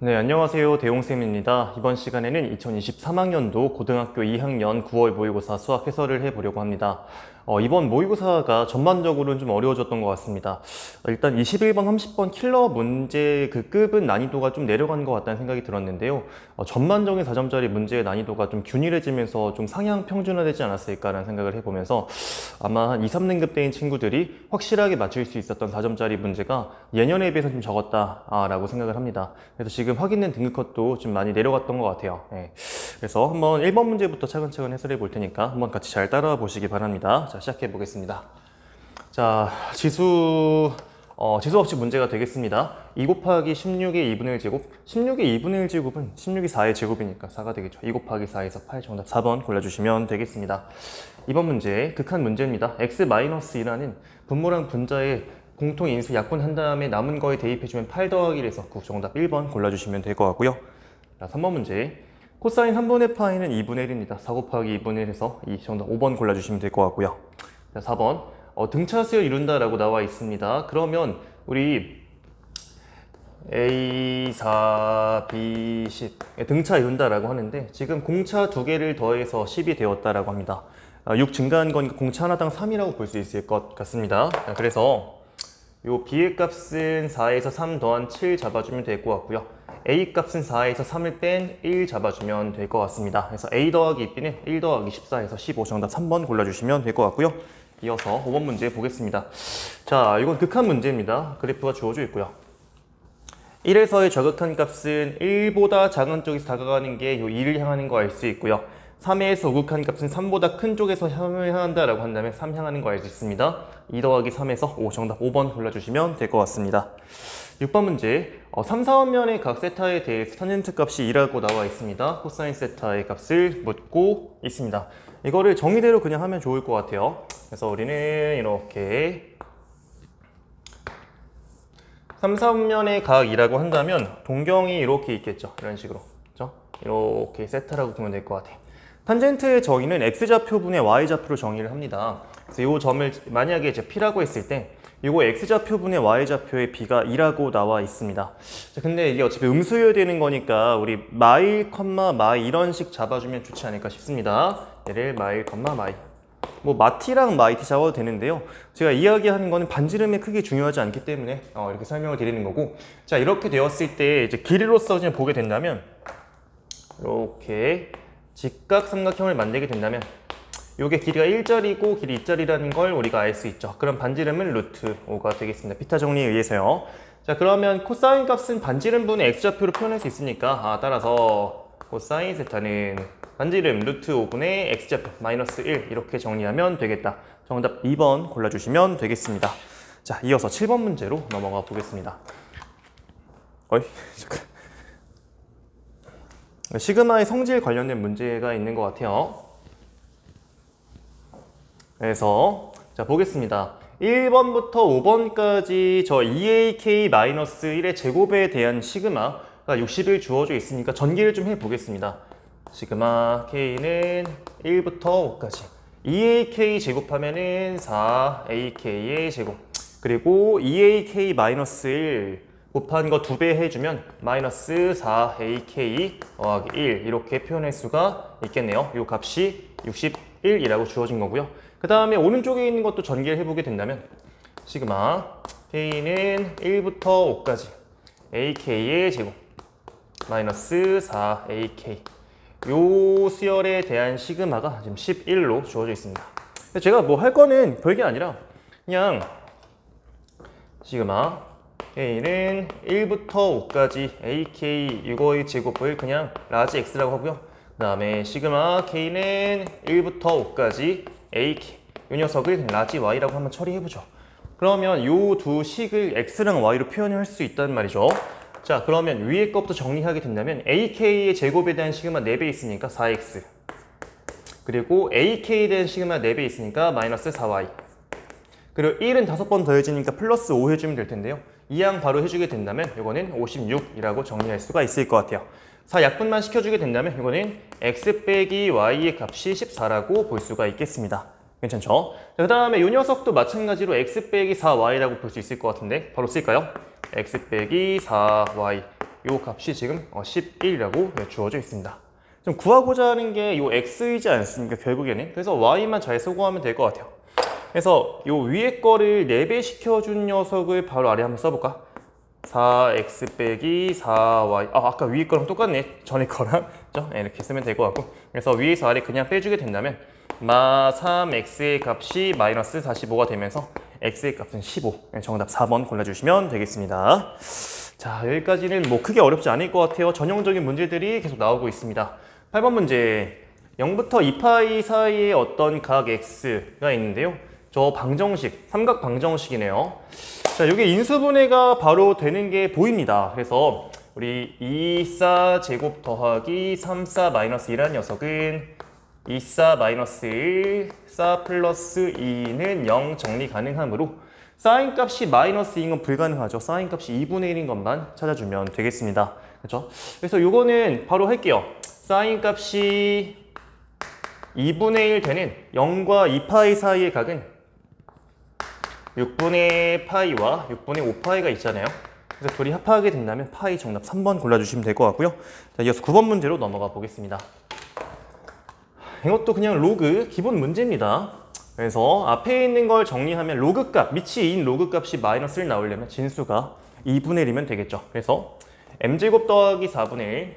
네, 안녕하세요. 대용쌤입니다. 이번 시간에는 2023학년도 고등학교 2학년 9월 모의고사 수학 해설을 해보려고 합니다. 이번 모의고사가 전반적으로는 좀 어려워졌던 것 같습니다. 일단 21번, 30번 킬러 문제 그 급은 난이도가 좀 내려간 것 같다는 생각이 들었는데요. 전반적인 4점짜리 문제의 난이도가 좀 균일해지면서 좀 상향 평준화되지 않았을까라는 생각을 해보면서 아마 한 2, 3등급 대인 친구들이 확실하게 맞출 수 있었던 4점짜리 문제가 예년에 비해서 좀 적었다라고 생각을 합니다. 그래서 지금 확인된 등급컷도 좀 많이 내려갔던 것 같아요. 네. 그래서 한번 1번 문제부터 차근차근 해설해 볼 테니까 한번 같이 잘 따라와 보시기 바랍니다. 자, 시작해 보겠습니다. 자, 지수 없이 문제가 되겠습니다. 2 곱하기 16의 2분의 1 제곱. 16의 2분의 1 제곱은 16이 4의 제곱이니까 4가 되겠죠. 2 곱하기 4에서 8 정답 4번 골라주시면 되겠습니다. 이번 문제 극한 문제입니다. x-1라는 분모랑 분자의 공통인수 약분한 다음에 남은 거에 대입해주면 8 더하기를 해서 9 정답 1번 골라주시면 될 것 같고요. 자, 3번 문제. 코사인 3분의 파이는 2분의 1입니다. 4 곱하기 2분의 1에서 2 정답 5번 골라주시면 될 것 같고요. 자, 4번. 등차수를 이룬다라고 나와 있습니다. 그러면 우리 A4, B, 10 등차 이룬다라고 하는데 지금 공차 2개를 더해서 10이 되었다라고 합니다. 6 증가한 거니까 공차 하나당 3이라고 볼 수 있을 것 같습니다. 자, 그래서 요 B의 값은 4에서 3 더한 7 잡아주면 될 것 같고요. A 값은 4에서 3을 뺀 1 잡아주면 될 것 같습니다. 그래서 A 더하기 B는 1 더하기 14에서 15 정답 3번 골라주시면 될 것 같고요. 이어서 5번 문제 보겠습니다. 자, 이건 극한 문제입니다. 그래프가 주어져 있고요. 1에서의 저극한 값은 1보다 작은 쪽에서 다가가는 게 요 2를 향하는 거 알 수 있고요. 3에서 우극한 값은 3보다 큰 쪽에서 향한다라고 한다면 3 향하는 거 알 수 있습니다. 2 더하기 3에서 5 정답 5번 골라주시면 될 것 같습니다. 6번 문제. 3, 4원면의 각 세타에 대해서 탄젠트 값이 2라고 나와 있습니다. 코사인 세타의 값을 묻고 있습니다. 이거를 정의대로 그냥 하면 좋을 것 같아요. 그래서 우리는 이렇게 3, 4원면의 각이라고 한다면 동경이 이렇게 있겠죠. 이런 식으로. 그렇죠? 이렇게 세타라고 보면 될 것 같아요. 탄젠트의 정의는 x좌표분의 y좌표로 정의를 합니다. 그래서 이 점을 만약에 이제 p라고 했을 때 이거 x좌표분의 y좌표의 b가 2라고 나와 있습니다. 자, 근데 이게 어차피 음수요되는 거니까 우리 마일, 마이 이런 식 잡아주면 좋지 않을까 싶습니다. 얘를 마일, 마이. 뭐 마티랑 마이티 잡아도 되는데요. 제가 이야기하는 거는 반지름의 크기 중요하지 않기 때문에 이렇게 설명을 드리는 거고, 자, 이렇게 되었을 때 이제 길이로서 그냥 보게 된다면 이렇게 직각 삼각형을 만들게 된다면 이게 길이가 1짜리고 길이 2짜리라는 걸 우리가 알 수 있죠. 그럼 반지름은 루트 5가 되겠습니다. 피타 정리에 의해서요. 자, 그러면 코사인 값은 반지름분의 x좌표로 표현할 수 있으니까 따라서 코사인 세타는 반지름 루트 5분의 x좌표 마이너스 1 이렇게 정리하면 되겠다. 정답 2번 골라주시면 되겠습니다. 자, 이어서 7번 문제로 넘어가 보겠습니다. 잠깐. 시그마의 성질 관련된 문제가 있는 것 같아요. 그래서 자, 보겠습니다. 1번부터 5번까지 저 2ak-1의 제곱에 대한 시그마가 60을 주어져 있으니까 전개를 좀 해보겠습니다. 시그마 k는 1부터 5까지 2ak 제곱하면은 4ak의 제곱, 그리고 2ak-1 곱한 거 2배 해주면 마이너스 4ak 더하기 1 이렇게 표현할 수가 있겠네요. 이 값이 61이라고 주어진 거고요. 그 다음에 오른쪽에 있는 것도 전개를 해보게 된다면 시그마 k는 1부터 5까지 ak의 제곱 마이너스 4ak 요 수열에 대한 시그마가 지금 11로 주어져 있습니다. 제가 뭐 할 거는 별게 아니라 그냥 시그마 k는 1부터 5까지 ak 이거의 제곱을 그냥 라지 x라고 하고요. 그 다음에 시그마 k는 1부터 5까지 ak 이 녀석을 라지 y라고 한번 처리해보죠. 그러면 요 두 식을 x랑 y로 표현할 수 있단 말이죠. 자, 그러면 위에 것부터 정리하게 된다면 ak의 제곱에 대한 시그마 4배 있으니까 4x, 그리고 ak에 대한 시그마 4배 있으니까 마이너스 4y, 그리고 1은 5번 더해지니까 플러스 5 해주면 될 텐데요. 이 양 바로 해주게 된다면 이거는 56이라고 정리할 수가 있을 것 같아요. 4 약분만 시켜주게 된다면 이거는 x 빼기 y의 값이 14라고 볼 수가 있겠습니다. 괜찮죠? 그 다음에 이 녀석도 마찬가지로 x 빼기 4y라고 볼 수 있을 것 같은데 바로 쓸까요? x 빼기 4y 이 값이 지금 11이라고 주어져 있습니다. 좀 구하고자 하는 게 이 x이지 않습니까? 결국에는. 그래서 y만 잘 수고하면 될 것 같아요. 그래서 이 위에 거를 4배 시켜준 녀석을 바로 아래 한번 써볼까? 4x 빼기 4y. 아까 위에 거랑 똑같네. 전에 거랑. 그죠? 이렇게 쓰면 될 것 같고. 그래서 위에서 아래 그냥 빼주게 된다면 마 3x의 값이 마이너스 45가 되면서 x의 값은 15. 정답 4번 골라주시면 되겠습니다. 자, 여기까지는 뭐 크게 어렵지 않을 것 같아요. 전형적인 문제들이 계속 나오고 있습니다. 8번 문제. 0부터 2파이 사이에 어떤 각 x가 있는데요. 저 방정식, 삼각 방정식이네요. 자, 이게 인수분해가 바로 되는 게 보입니다. 그래서 우리 2사 제곱 더하기 3사 마이너스 1한 녀석은 2사 마이너스 1, 4 플러스 2는 0 정리 가능하므로 사인 값이 마이너스 2인 건 불가능하죠. 사인 값이 2분의 1인 것만 찾아주면 되겠습니다. 그렇죠? 그래서 이거는 바로 할게요. 사인 값이 2분의 1 되는 0과 2파이 사이의 각은 6분의 파이와 6분의 5파이가 있잖아요. 그래서 둘이 합하게 된다면 파이 정답 3번 골라주시면 될 것 같고요. 자, 이어서 9번 문제로 넘어가 보겠습니다. 이것도 그냥 로그 기본 문제입니다. 그래서 앞에 있는 걸 정리하면 로그 값, 밑이 2인 로그 값이 마이너스 1 나오려면 진수가 2분의 1이면 되겠죠. 그래서 m제곱 더하기 4분의 1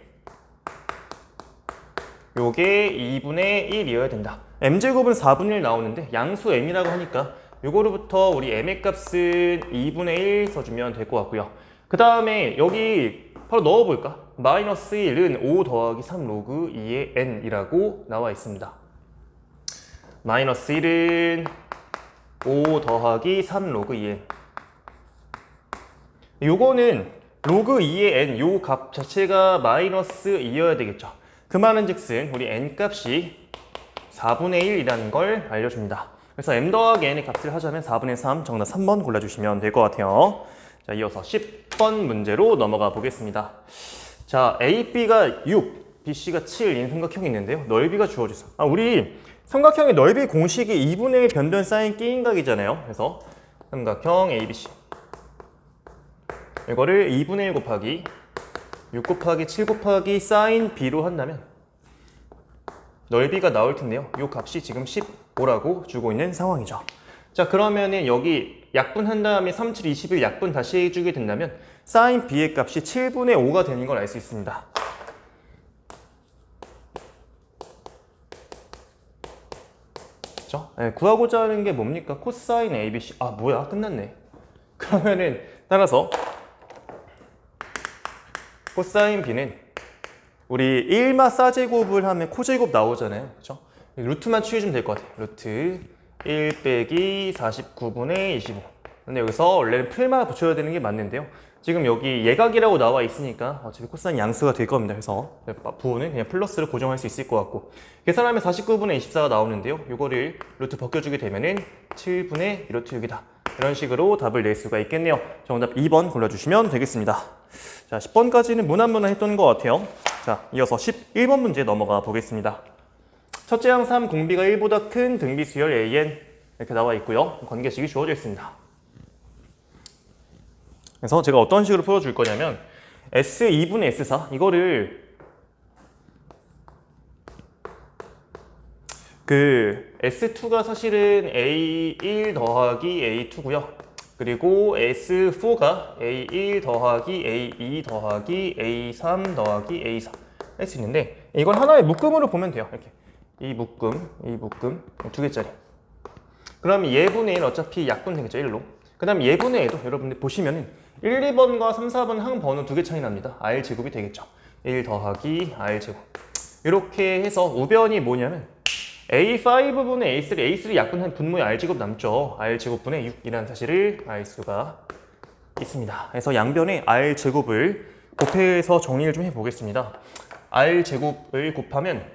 요게 2분의 1이어야 된다. m제곱은 4분의 1 나오는데 양수 m이라고 하니까 요거로부터 우리 m의 값은 2분의 1 써주면 될 것 같고요. 그 다음에 여기 바로 넣어볼까? 마이너스 1은 5 더하기 3 로그 2의 n이라고 나와 있습니다. 마이너스 1은 5 더하기 3 로그 2의 n. 요거는 로그 2의 n, 요 값 자체가 마이너스 2여야 되겠죠. 그 말은 즉슨 우리 n 값이 4분의 1이라는 걸 알려줍니다. 그래서 m 더하기 n의 값을 하자면 4분의 3, 정답 3번 골라주시면 될 것 같아요. 자, 이어서 10번 문제로 넘어가 보겠습니다. 자, A, B가 6, B, C가 7인 삼각형이 있는데요. 넓이가 주어져서. 우리 삼각형의 넓이 공식이 2분의 1 변변 사인 끼인각이잖아요. 그래서 삼각형 ABC. 이거를 2분의 1 곱하기 6 곱하기 7 곱하기 사인 B로 한다면 넓이가 나올 텐데요. 이 값이 지금 15라고 주고 있는 상황이죠. 자, 그러면은 여기 약분한 다음에 3, 7, 21 약분 다시 해주게 된다면 사인 B의 값이 7분의 5가 되는 걸 알 수 있습니다. 그렇죠? 네, 구하고자 하는 게 뭡니까? 코사인 ABC. 뭐야? 끝났네. 그러면은 따라서 코사인 B는 우리 1마 사제곱을 하면 코제곱 나오잖아요. 그렇죠? 루트만 취해주면 될 것 같아요. 루트 1 빼기 49분의 25. 근데 여기서 원래는 풀만 붙여야 되는 게 맞는데요. 지금 여기 예각이라고 나와 있으니까 어차피 코사인 양수가 될 겁니다. 그래서 부호는 그냥 플러스를 고정할 수 있을 것 같고, 계산하면 49분의 24가 나오는데요. 이거를 루트 벗겨주게 되면은 7분의 루트 6이다. 이런 식으로 답을 낼 수가 있겠네요. 정답 2번 골라주시면 되겠습니다. 자, 10번까지는 무난무난했던 것 같아요. 자, 이어서 11번 문제 넘어가 보겠습니다. 첫째 항상 공비가 1보다 큰 등비 수열 AN 이렇게 나와 있고요. 관계식이 주어져 있습니다. 그래서 제가 어떤 식으로 풀어줄 거냐면 S2분의 S4 이거를 S2가 사실은 A1 더하기 A2고요. 그리고 S4가 A1 더하기 A2 더하기 A3 더하기 A4 할 수 있는데, 이걸 하나의 묶음으로 보면 돼요. 이렇게 이 묶음 두 개짜리. 그럼 예분의 1 어차피 약분 되겠죠, 1로. 그 다음 예분의 1도 여러분들 보시면은 1, 2번과 3, 4번 항 번호 두 개 차이 납니다. R제곱이 되겠죠. 1 더하기 R제곱. 이렇게 해서 우변이 뭐냐면 A5분의 A3, A3 약분한 분모의 R제곱 남죠. R제곱분의 6이라는 사실을 알 수가 있습니다. 그래서 양변에 R제곱을 곱해서 정리를 좀 해보겠습니다. R제곱을 곱하면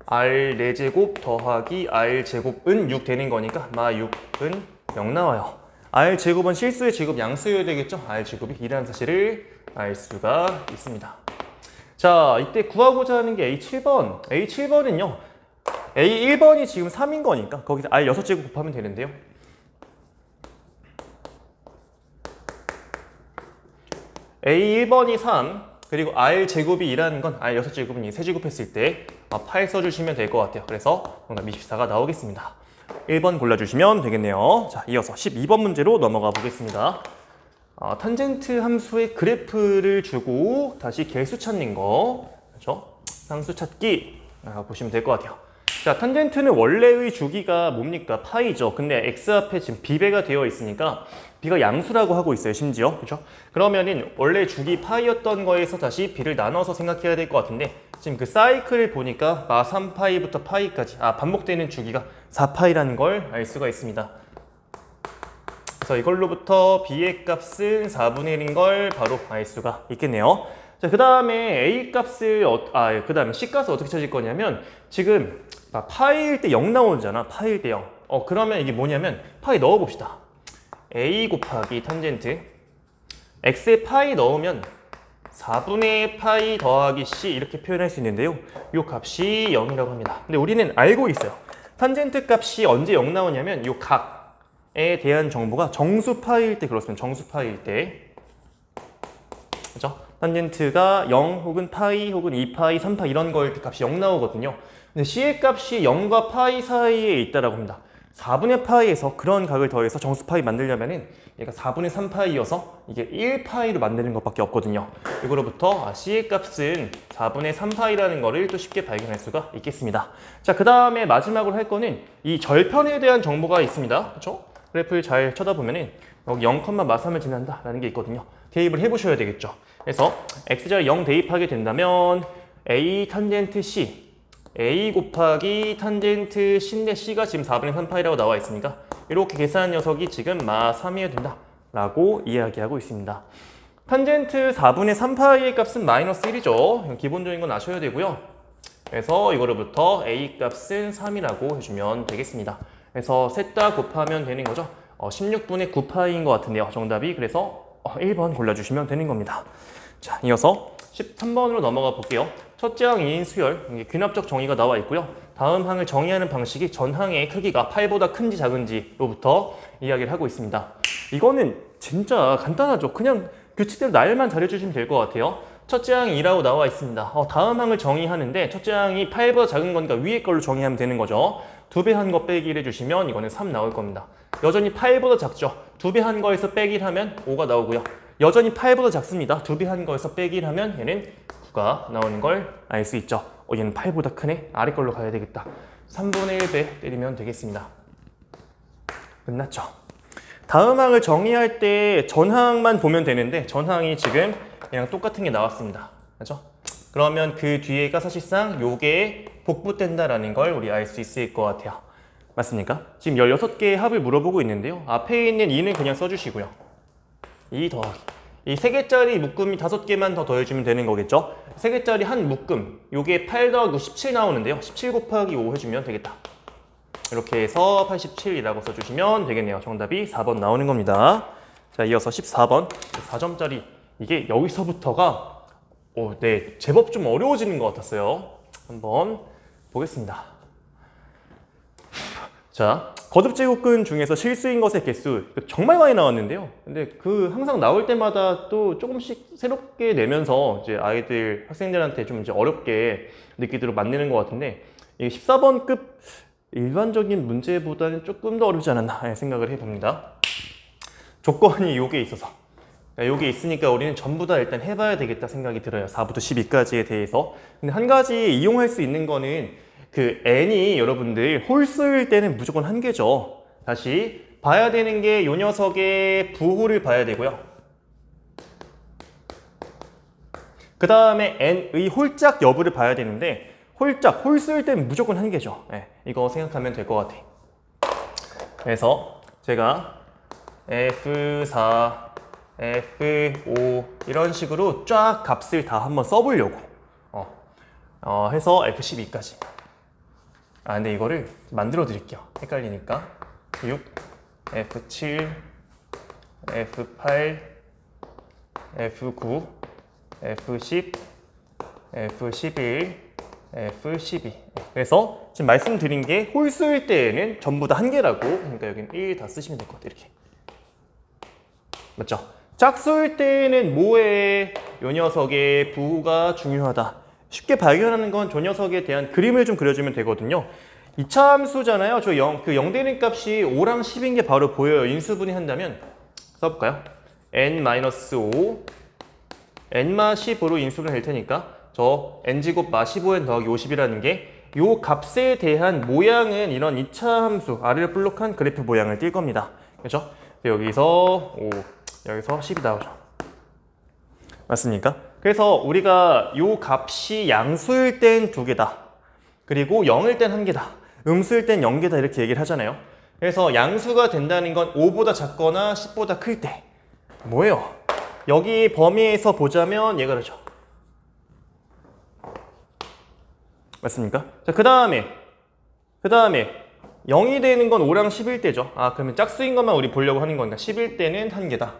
R4제곱 더하기 R제곱은 6 되는 거니까 마 6은 0 나와요. R제곱은 실수의 제곱 양수여야 되겠죠? R제곱이 2라는 사실을 알 수가 있습니다. 자, 이때 구하고자 하는 게 A7번. A7번은요. A1번이 지금 3인 거니까 거기서 R6제곱 곱하면 되는데요. A1번이 3, 그리고 R 제곱이 2라는 건 R 6제곱은 3제곱 했을 때 8 써주시면 될 것 같아요. 그래서 정답 24가 나오겠습니다. 1번 골라주시면 되겠네요. 자, 이어서 12번 문제로 넘어가 보겠습니다. 탄젠트 함수의 그래프를 주고 다시 개수 찾는 거, 그렇죠? 상수 찾기 보시면 될 것 같아요. 자, 탄젠트는 원래의 주기가 뭡니까? 파이죠. 근데 x 앞에 지금 b배가 되어 있으니까 b가 양수라고 하고 있어요, 심지어. 그렇죠? 그러면은 원래 주기 파이였던 거에서 다시 b를 나눠서 생각해야 될 것 같은데 지금 그 사이클을 보니까 마 3파이부터 파이까지 반복되는 주기가 4파이라는 걸 알 수가 있습니다. 그래서 이걸로부터 b의 값은 4분의 1인 걸 바로 알 수가 있겠네요. 자, 그 다음에 a 값을 그 다음에 c 값을 어떻게 찾을 거냐면 지금 파이일 때 0 나오잖아. 파이일 때 0. 그러면 이게 뭐냐면 파이 넣어봅시다. a 곱하기 탄젠트 x에 파이 넣으면 4분의 파이 더하기 c 이렇게 표현할 수 있는데요. 이 값이 0이라고 합니다. 근데 우리는 알고 있어요. 탄젠트 값이 언제 0 나오냐면 이 각에 대한 정보가 정수 파이일 때 그렇습니다. 정수 파이일 때. 그죠? 탄젠트가 0 혹은 파이 혹은 2파이, 3파이 이런 거일 때 값이 0 나오거든요. 근데 c의 값이 0과 파이 사이에 있다라고 합니다. 4분의 파이에서 그런 각을 더해서 정수 파이 만들려면은 얘가 4분의 3파이여서 이게 1파이로 만드는 것밖에 없거든요. 이거로부터 c의 값은 4분의 3파이라는 거를 또 쉽게 발견할 수가 있겠습니다. 자, 그 다음에 마지막으로 할 거는 이 절편에 대한 정보가 있습니다. 그렇죠? 그래프를 잘 쳐다보면은 여기 0, 마3을 지난다라는 게 있거든요. 대입을 해보셔야 되겠죠. 그래서 x자리 0 대입하게 된다면 a 탄젠트 c a 곱하기 탄젠트 c인데 c가 지금 4분의 3파이라고 나와 있으니까 이렇게 계산한 녀석이 지금 마 3이어야 된다 라고 이야기하고 있습니다. 탄젠트 4분의 3파이의 값은 마이너스 1이죠. 기본적인 건 아셔야 되고요. 그래서 이거로부터 a 값은 3이라고 해주면 되겠습니다. 그래서 셋 다 곱하면 되는 거죠. 16분의 9파이인 것 같은데요. 정답이. 그래서 1번 골라주시면 되는 겁니다. 자, 이어서 13번으로 넘어가 볼게요. 첫째 항 2인 수열, 귀납적 정의가 나와 있고요. 다음 항을 정의하는 방식이 전 항의 크기가 8보다 큰지 작은지로부터 이야기를 하고 있습니다. 이거는 진짜 간단하죠. 그냥 규칙대로 날만 잘해주시면 될 것 같아요. 첫째 항이 2라고 나와 있습니다. 다음 항을 정의하는데 첫째 항이 8보다 작은 거니까 위에 걸로 정의하면 되는 거죠. 2배 한 거 빼기를 해주시면 이거는 3 나올 겁니다. 여전히 8보다 작죠. 2배 한 거에서 빼기를 하면 5가 나오고요. 여전히 8보다 작습니다. 2배 한 거에서 빼기를 하면 얘는 9가 나오는 걸 알 수 있죠. 얘는 8보다 크네. 아래 걸로 가야 되겠다. 3분의 1배 때리면 되겠습니다. 끝났죠. 다음 항을 정의할 때 전항만 보면 되는데 전항이 지금 그냥 똑같은 게 나왔습니다. 그렇죠? 그러면 그 뒤에가 사실상 요게 복붙된다라는 걸 우리 알 수 있을 것 같아요. 맞습니까? 지금 16개의 합을 물어보고 있는데요. 앞에 있는 2는 그냥 써주시고요. 2 더하기. 이 3개짜리 묶음이 5개만 더 더해주면 되는 거겠죠? 3개짜리 한 묶음. 요게 8 더하기 17 나오는데요. 17 곱하기 5 해주면 되겠다. 이렇게 해서 87이라고 써주시면 되겠네요. 정답이 4번 나오는 겁니다. 자, 이어서 14번. 4점짜리. 이게 여기서부터가 네, 제법 좀 어려워지는 것 같았어요. 한번 보겠습니다. 자, 거듭제곱근 중에서 실수인 것의 개수 정말 많이 나왔는데요. 근데 항상 나올 때마다 또 조금씩 새롭게 내면서 이제 아이들, 학생들한테 좀 이제 어렵게 느끼도록 만드는 것 같은데 이 14번급 일반적인 문제보다는 조금 더 어렵지 않았나 생각을 해봅니다. 조건이 요게 있어서. 요게 있으니까 우리는 전부 다 일단 해봐야 되겠다 생각이 들어요. 4부터 12까지에 대해서. 근데 한 가지 이용할 수 있는 거는 n이 여러분들 홀수일 때는 무조건 1개죠. 다시 봐야 되는 게 요 녀석의 부호를 봐야 되고요. 그 다음에 n의 홀짝 여부를 봐야 되는데 홀수일 때는 무조건 1개죠. 네, 이거 생각하면 될 것 같아. 그래서 제가 F4, F5 이런 식으로 쫙 값을 다 한번 써보려고 해서 F12까지. 근데 이거를 만들어 드릴게요. 헷갈리니까. 6, F7, F8, F9, F10, F11, F12. 그래서 지금 말씀드린 게 홀수일 때에는 전부 다 1개라고. 그러니까 여기는 1 다 쓰시면 될 것 같아요. 이렇게. 맞죠? 짝수일 때는 뭐에 요 녀석의 부호가 중요하다. 쉽게 발견하는 건 저 녀석에 대한 그림을 좀 그려주면 되거든요. 이차함수잖아요. 저 0 되는 값이 5랑 10인 게 바로 보여요. 인수분해 한다면 써볼까요? n-5 n-10으로 인수분해 될 테니까 저 n제곱 -15n 더하기 50이라는 게 요 값에 대한 모양은 이런 이차함수 아래를 볼록한 그래프 모양을 띌 겁니다. 그렇죠? 여기서 5, 여기서 10이 나오죠. 맞습니까? 그래서 우리가 요 값이 양수일 땐 2개다. 그리고 0일 땐 1개다. 음수일 땐 0개다 이렇게 얘기를 하잖아요. 그래서 양수가 된다는 건 5보다 작거나 10보다 클 때 뭐예요? 여기 범위에서 보자면 얘가 그렇죠. 맞습니까? 자, 그 다음에 0이 되는 건 5랑 10일 때죠. 아, 그러면 짝수인 것만 우리 보려고 하는 거니까 10일 때는 1개다.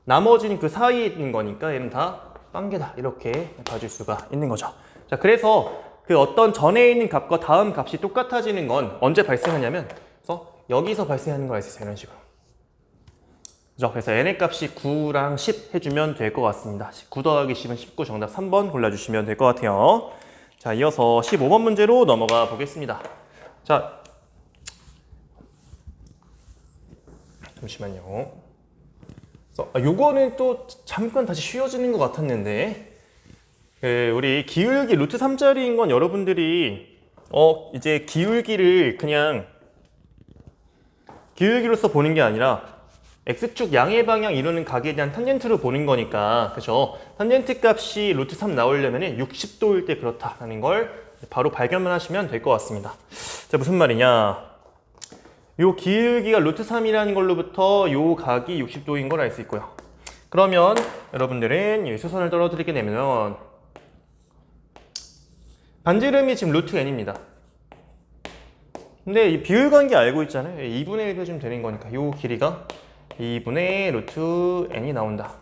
나머지는 그 사이에 있는 거니까 얘는 다 1개다. 이렇게 봐줄 수가 있는 거죠. 자, 그래서 그 어떤 전에 있는 값과 다음 값이 똑같아지는 건 언제 발생하냐면 그래서 여기서 발생하는 걸 알 수 있어요. 이런 식으로. 그죠? 그래서 n의 값이 9랑 10 해주면 될 것 같습니다. 9 더하기 10은 19, 정답 3번 골라주시면 될 것 같아요. 자, 이어서 15번 문제로 넘어가 보겠습니다. 자, 잠시만요. 요거는 또 잠깐 다시 쉬워지는 것 같았는데 우리 기울기 루트 3짜리인 건 여러분들이 이제 기울기를 그냥 기울기로서 보는 게 아니라 x축 양의 방향 이루는 각에 대한 탄젠트로 보는 거니까 그죠? 탄젠트 값이 루트 3 나오려면 60도일 때 그렇다라는 걸 바로 발견만 하시면 될 것 같습니다. 자, 무슨 말이냐? 요 기울기가 루트 3이라는 걸로부터 요 각이 60도인 걸 알 수 있고요. 그러면 여러분들은 이 수선을 떨어뜨리게 되면 반지름이 지금 루트 n입니다. 근데 이 비율관계 알고 있잖아요. 2분의 1 해주면 되는 거니까 요 길이가 2분의 루트 n이 나온다.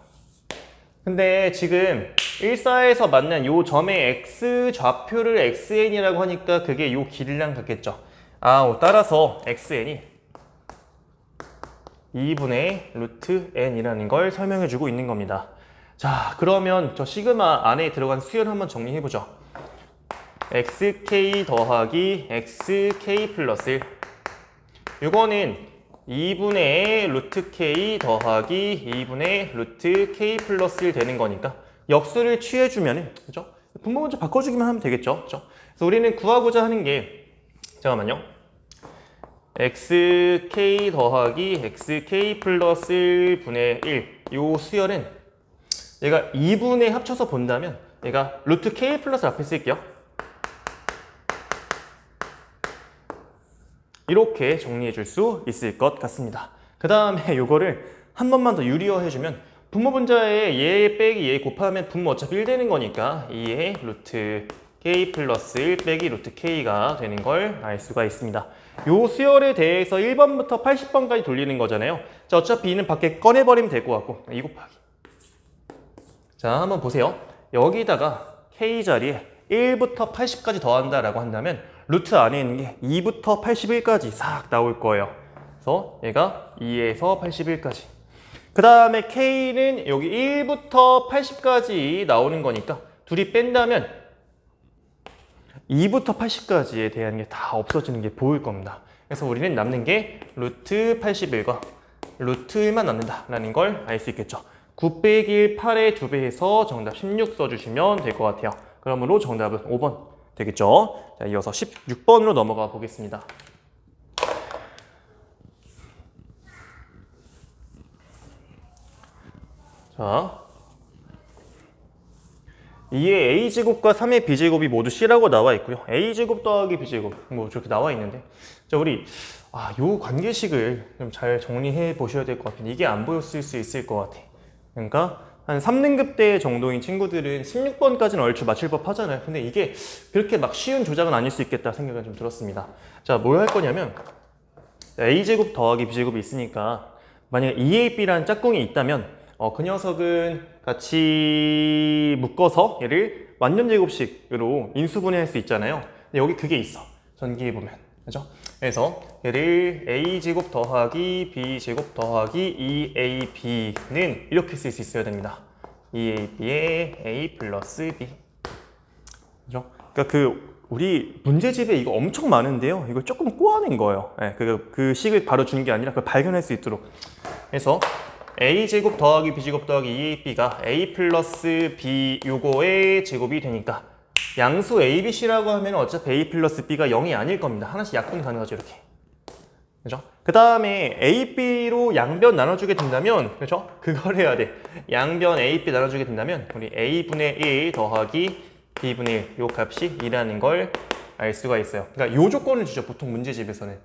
근데 지금 1사에서 만난 요 점의 x 좌표를 xn이라고 하니까 그게 요 길이랑 같겠죠. 따라서 xn이 2분의 루트 n이라는 걸 설명해주고 있는 겁니다. 자, 그러면 저 시그마 안에 들어간 수열 한번 정리해보죠. xk 더하기 xk 플러스 1. 이거는 2분의 루트 k 더하기 2분의 루트 k 플러스 1 되는 거니까 역수를 취해주면은 그죠? 분모 먼저 바꿔주기만 하면 되겠죠. 그죠? 그래서 우리는 구하고자 하는 게 잠깐만요. xk 더하기 xk 플러스 1분의 1 요 수열은 얘가 2분의 합쳐서 본다면 얘가 루트 k 플러스 앞에 쓸게요. 이렇게 정리해 줄 수 있을 것 같습니다. 그 다음에 요거를 한 번만 더 유리화 해주면 분모 분자에 얘 빼기 얘 곱하면 분모 어차피 1 되는 거니까 2의 루트 k 플러스 1 빼기 루트 k가 되는 걸 알 수가 있습니다. 요 수열에 대해서 1번부터 80번까지 돌리는 거잖아요. 자, 어차피 이는 밖에 꺼내버리면 될 것 같고 2 곱하기. 자, 한번 보세요. 여기다가 k 자리에 1부터 80까지 더한다라고 한다면 루트 안에 있는 게 2부터 81까지 싹 나올 거예요. 그래서 얘가 2에서 81까지. 그 다음에 k는 여기 1부터 80까지 나오는 거니까 둘이 뺀다면 2부터 80까지에 대한 게 다 없어지는 게 보일 겁니다. 그래서 우리는 남는 게 루트 81과 루트 1만 남는다라는 걸 알 수 있겠죠. 9 빼기 1, 8의 2배 해서 정답 16 써주시면 될 것 같아요. 그러므로 정답은 5번 되겠죠. 자, 이어서 16번으로 넘어가 보겠습니다. 자, 2의 a제곱과 3의 b제곱이 모두 c라고 나와 있고요. a제곱 더하기 b제곱 뭐 저렇게 나와 있는데 자, 우리 요 관계식을 좀 잘 정리해 보셔야 될 것 같아요. 이게 안 보였을 수 있을 것 같아. 그러니까 한 3등급 대 정도인 친구들은 16번까지는 얼추 맞출 법 하잖아요. 근데 이게 그렇게 막 쉬운 조작은 아닐 수 있겠다 생각은 좀 들었습니다. 자, 뭘 할 거냐면 a제곱 더하기 b제곱이 있으니까 만약에 2ab라는 짝꿍이 있다면 그 녀석은 같이 묶어서 얘를 완전제곱식으로 인수분해할 수 있잖아요. 근데 여기 그게 있어. 전기해보면. 그죠? 그래서 얘를 a제곱 더하기 b제곱 더하기 2ab는 이렇게 쓸 수 있어야 됩니다. 2ab에 a 플러스 b. 그죠? 그러니까 우리 문제집에 이거 엄청 많은데요. 이거 조금 꼬아낸 거예요. 네, 그 식을 바로 주는 게 아니라 그걸 발견할 수 있도록. 그래서 a제곱 더하기 b제곱 더하기 2ab가 a 플러스 b 요거의 제곱이 되니까 양수 a, b, c라고 하면 어차피 a 플러스 b가 0이 아닐 겁니다. 하나씩 약분 가능하죠, 이렇게. 그죠? 그 다음에 a, b로 양변 나눠주게 된다면, 그죠? 그걸 해야 돼. 양변 a, b 나눠주게 된다면 우리 a분의 1 더하기 b분의 1, 요 값이 2라는 걸 알 수가 있어요. 그러니까 요 조건을 주죠, 보통 문제집에서는.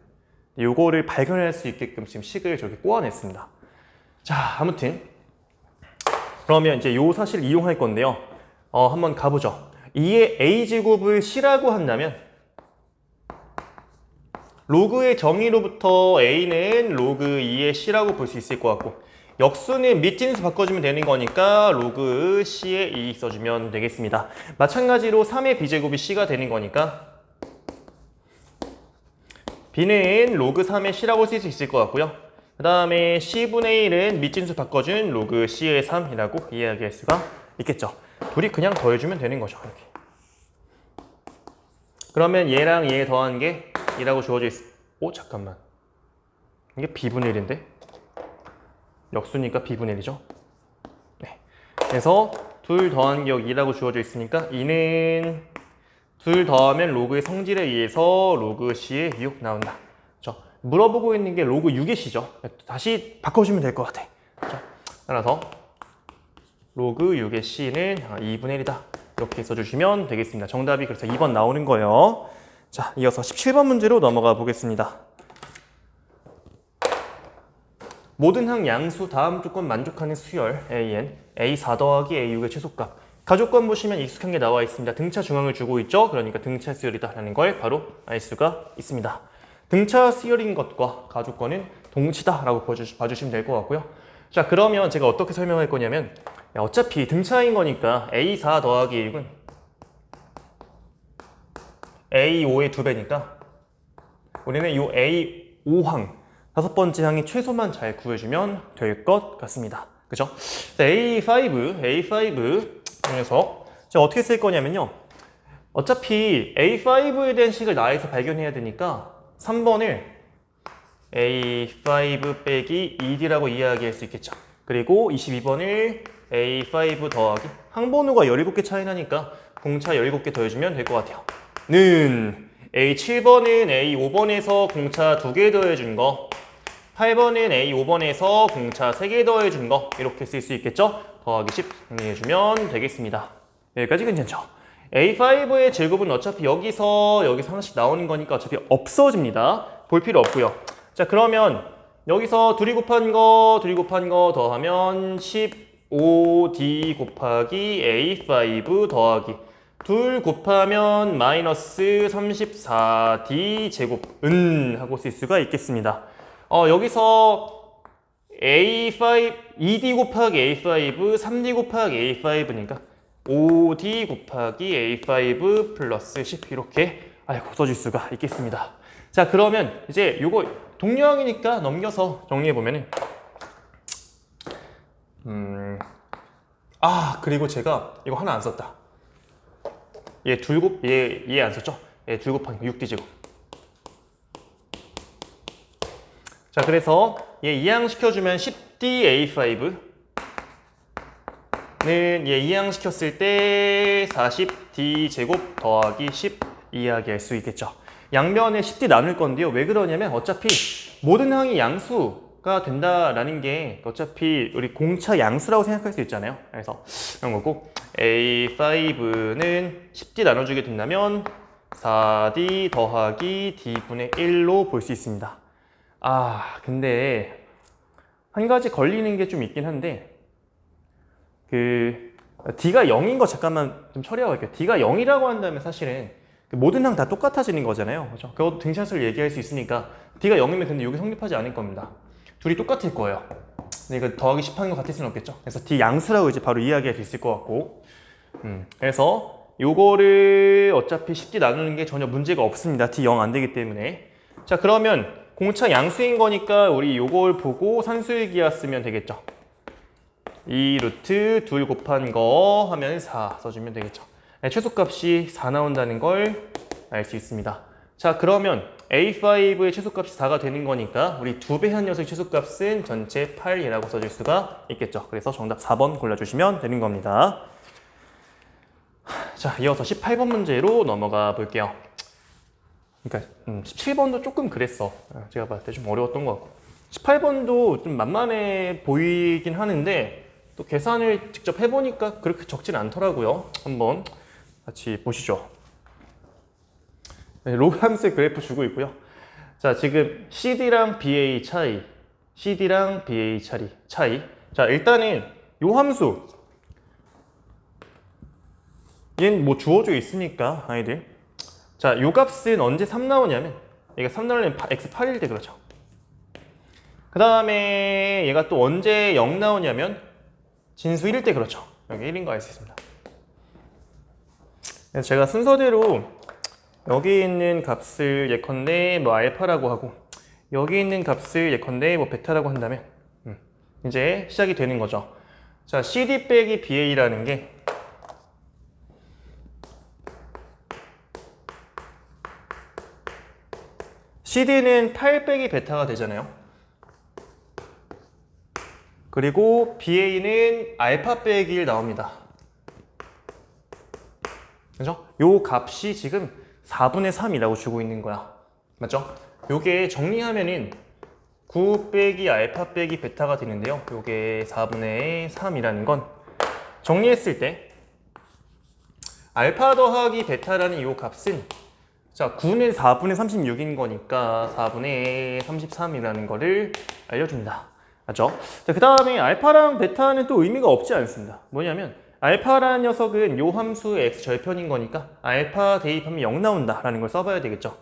요거를 발견할 수 있게끔 지금 식을 저렇게 꼬아냈습니다. 자, 아무튼 그러면 이제 요 사실을 이용할 건데요. 한번 가보죠. 2의 a제곱을 c라고 한다면 로그의 정의로부터 a는 로그 2의 c라고 볼 수 있을 것 같고, 역수는 밑진수 바꿔주면 되는 거니까 로그 c의 2 써주면 되겠습니다. 마찬가지로 3의 b제곱이 c가 되는 거니까 b는 로그 3의 c라고 쓸 수 있을 것 같고요. 그 다음에 c분의 1은 밑진수 바꿔준 로그 c의 3이라고 이야기할 수가 있겠죠. 둘이 그냥 더해주면 되는 거죠, 이렇게. 그러면 얘랑 얘 더한 게 2라고 주어져 있어. 잠깐만. 이게 b분의 1인데? 역수니까 b분의 1이죠. 네. 그래서 둘 더한 게 여기 2라고 주어져 있으니까 2는 둘 더하면 로그의 성질에 의해서 로그 c의 6 나온다. 그렇죠? 물어보고 있는 게 로그 6의 c죠. 다시 바꿔주면 될 것 같아. 그렇죠? 따라서 로그 6의 c는 2분의 1이다. 이렇게 써주시면 되겠습니다. 정답이 그래서 2번 나오는 거예요. 자, 이어서 17번 문제로 넘어가 보겠습니다. 모든 항 양수 다음 조건 만족하는 수열 AN, A4 더하기 A6의 최소값. 가조건 보시면 익숙한 게 나와 있습니다. 등차 중앙을 주고 있죠. 그러니까 등차 수열이다 라는 걸 바로 알 수가 있습니다. 등차 수열인 것과 가조건은 동치다 라고 봐주시면 될 것 같고요. 자, 그러면 제가 어떻게 설명할 거냐면, 어차피 등차인 거니까 A4 더하기 A6은 A5의 2배니까 우리는 이 A5항 다섯 번째 항의 최소만 잘 구해주면 될 것 같습니다. 그죠? A5 중에서 제가 어떻게 쓸 거냐면요. 어차피 A5에 대한 식을 나에서 발견해야 되니까 3번을 A5 빼기 2D라고 이야기할 수 있겠죠. 그리고 22번을 A5 더하기 항번호가 17개 차이 나니까 공차 17개 더해주면 될 것 같아요. 는 A7번은 A5번에서 공차 2개 더해준 거, 8번은 A5번에서 공차 3개 더해준 거, 이렇게 쓸 수 있겠죠? 더하기 10 정리해주면 되겠습니다. 여기까지 괜찮죠? A5의 제곱은 어차피 여기서 하나씩 나오는 거니까 어차피 없어집니다. 볼 필요 없고요. 자, 그러면 여기서 둘이 곱한 거 더하면 15D 곱하기 A5 더하기 둘 곱하면 마이너스 34D 제곱은 하고 쓸 수가 있겠습니다. 여기서 A5, 2D 곱하기 A5, 3D 곱하기 A5니까 5D 곱하기 A5 플러스 10 이렇게 써줄 수가 있겠습니다. 자, 그러면 이제 요거 동료항이니까 넘겨서 정리해보면은 그리고 제가 이거 하나 안 썼다. 얘 안 썼죠? 얘 둘 곱하기 6D 제곱. 자, 그래서 얘 이항시켜주면 10D A5는 얘 이항시켰을 때 40D 제곱 더하기 10 이야기할 수 있겠죠. 양변에 10D 나눌 건데요. 왜 그러냐면 어차피 모든 항이 양수가 된다라는 게 어차피 우리 공차 양수라고 생각할 수 있잖아요. 그래서 이런 거고 A5는 10D 나눠주게 된다면 4D 더하기 D분의 1로 볼 수 있습니다. 근데 한 가지 걸리는 게 좀 있긴 한데 D가 0인 거 잠깐만 좀 처리하고 할게요. D가 0이라고 한다면 사실은 모든 항 다 똑같아지는 거잖아요. 그렇죠? 그것도 등샷을 얘기할 수 있으니까 D가 0이면 근데 여기 성립하지 않을 겁니다. 둘이 똑같을 거예요. 근데 이거 더하기 10 하는 거 같을 수는 없겠죠. 그래서 D 양수라고 이제 바로 이야기할 수 있을 것 같고 그래서 요거를 어차피 10D 나누는 게 전혀 문제가 없습니다. D 0 안 되기 때문에. 자, 그러면 공차 양수인 거니까 우리 요걸 보고 산수의 기하 쓰면 되겠죠. 2 루트 둘 곱한 거 하면 4 써주면 되겠죠. 네, 최소값이 4 나온다는 걸 알 수 있습니다. 자, 그러면 A5의 최소값이 4가 되는 거니까 우리 2배 한 녀석의 최소값은 전체 8이라고 써줄 수가 있겠죠. 그래서 정답 4번 골라주시면 되는 겁니다. 자, 이어서 18번 문제로 넘어가 볼게요. 그러니까 17번도 조금 그랬어. 제가 봤을 때 좀 어려웠던 것 같고 18번도 좀 만만해 보이긴 하는데 또 계산을 직접 해보니까 그렇게 적진 않더라고요. 한번 같이 보시죠. 네, 로그 함수의 그래프 주고 있고요. 자, 지금 CD랑 BA 차이, CD랑 BA 차이. 자, 일단은 요 함수 얘는 뭐 주어져 있으니까 아이들. 자, 요 값은 언제 3 나오냐면 얘가 3 나오려면 x8일 때 그렇죠. 그 다음에 얘가 또 언제 0 나오냐면 진수 1일 때 그렇죠. 여기 1인 거 알 수 있습니다. 그래서 제가 순서대로 여기 있는 값을 예컨대 뭐 알파라고 하고 여기 있는 값을 예컨대 뭐 베타라고 한다면 이제 시작이 되는 거죠. 자, CD 빼기 BA라는 게 CD는 8 빼기 베타가 되잖아요. 그리고 BA는 알파 빼기 1 나옵니다. 그죠? 요 값이 지금 4분의 3이라고 주고 있는 거야. 맞죠? 요게 정리하면은 9 빼기 알파 빼기 베타가 되는데요. 요게 4분의 3이라는 건 정리했을 때 알파 더하기 베타라는 요 값은 자, 9는 4분의 36인 거니까 4분의 33이라는 거를 알려준다. 맞죠? 자, 그 다음에 알파랑 베타는 또 의미가 없지 않습니다. 뭐냐면 알파라는 녀석은 요 함수의 x 절편인 거니까 알파 대입하면 0 나온다라는 걸 써봐야 되겠죠.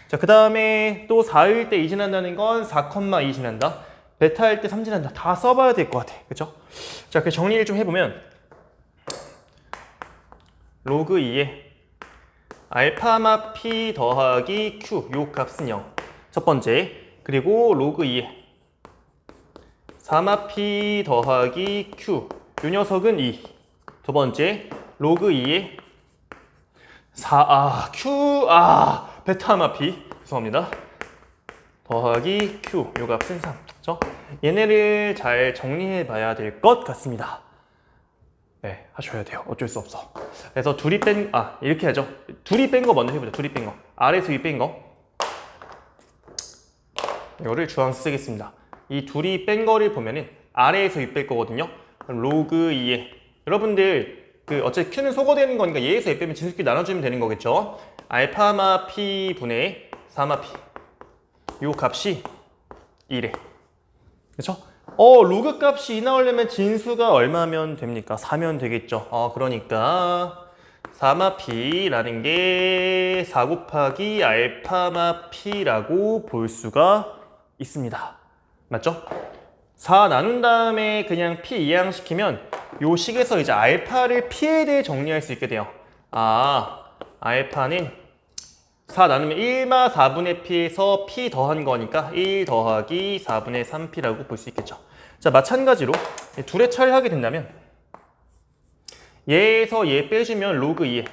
자, 그 다음에 또 4일 때 2 지난다는 건 4,2 지난다. 베타일 때 3 지난다. 다 써봐야 될 것 같아. 그쵸? 자, 그 정리를 좀 해보면 로그 2에 알파마 p 더하기 q 요 값은 0. 첫 번째. 그리고 로그 2에 4마 p 더하기 q 요 녀석은 2. 두 번째. 로그 2에 베타마 p 죄송합니다. 더하기 q 요 값은 3. 그렇죠? 얘네를 잘 정리해 봐야 될 것 같습니다. 네, 하셔야 돼요. 어쩔 수 없어. 그래서 둘이 이렇게 하죠. 둘이 뺀 거 먼저 해보자. 둘이 뺀 거. 아래에서 위 뺀 거. 이거를 주황색 쓰겠습니다. 이 둘이 뺀 거를 보면은 아래에서 위 뺄 거거든요. 그럼 로그 2에 여러분들 어차피 q는 소거되는 거니까 얘에서 얘 빼면 진수끼리 나눠주면 되는 거겠죠. 알파마 p 분의 4마 p 요 값이 2래. 그렇죠? 로그 값이 2 나오려면 진수가 얼마면 됩니까? 4면 되겠죠. 그러니까 4마 p라는 게 4 곱하기 알파마 p라고 볼 수가 있습니다. 맞죠? 4 나눈 다음에 그냥 p 이항시키면 요 식에서 이제 알파를 p에 대해 정리할 수 있게 돼요. 알파는 4 나누면 1마 4분의 p에서 p 더한 거니까 1 더하기 4분의 3p라고 볼 수 있겠죠. 자, 마찬가지로 둘의 차이를 하게 된다면 얘에서 얘 빼주면 로그 2에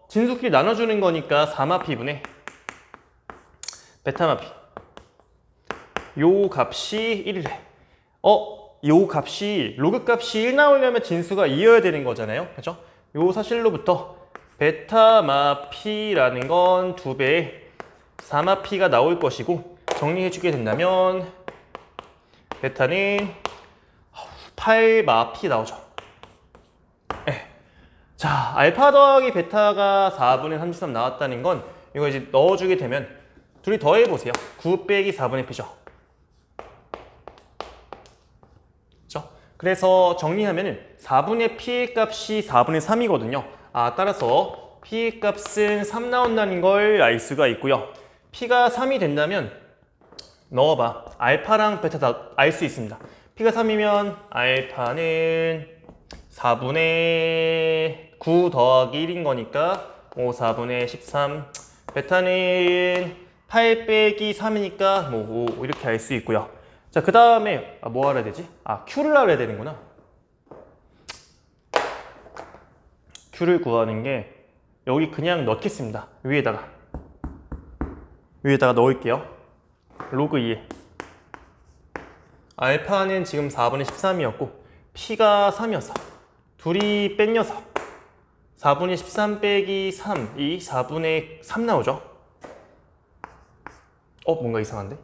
진수끼리 나눠주는 거니까 4마 p분의 베타마 p 요 값이 1이래. 요 값이 로그 값이 1 나오려면 진수가 2여야 되는 거잖아요. 그렇죠? 요 사실로부터 베타마 p라는 건 2배의 4마 p가 나올 것이고 정리해주게 된다면 베타는 8마 p 나오죠. 네. 자, 알파 더하기 베타가 4분의 33 나왔다는 건 이거 이제 넣어주게 되면 둘이 더해보세요. 9 빼기 4분의 p죠. 그렇죠? 그래서 정리하면은 4분의 p의 값이 4분의 3이거든요. 따라서 p의 값은 3 나온다는 걸 알 수가 있고요. p가 3이 된다면 넣어봐. 알파랑 베타 다 알 수 있습니다. p가 3이면 알파는 4분의 9 더하기 1인 거니까 4분의 13. 베타는 8 빼기 3이니까 5 이렇게 알 수 있고요. 자, 그 다음에 뭐 알아야 되지? Q를 알아야 되는구나. Q를 구하는 게 여기 그냥 넣겠습니다. 위에다가 넣을게요. 로그 2에 알파는 지금 4분의 13이었고 P가 3이었어. 둘이 뺀 녀석 4분의 13 빼기 3 이 4분의 3 나오죠? 뭔가 이상한데?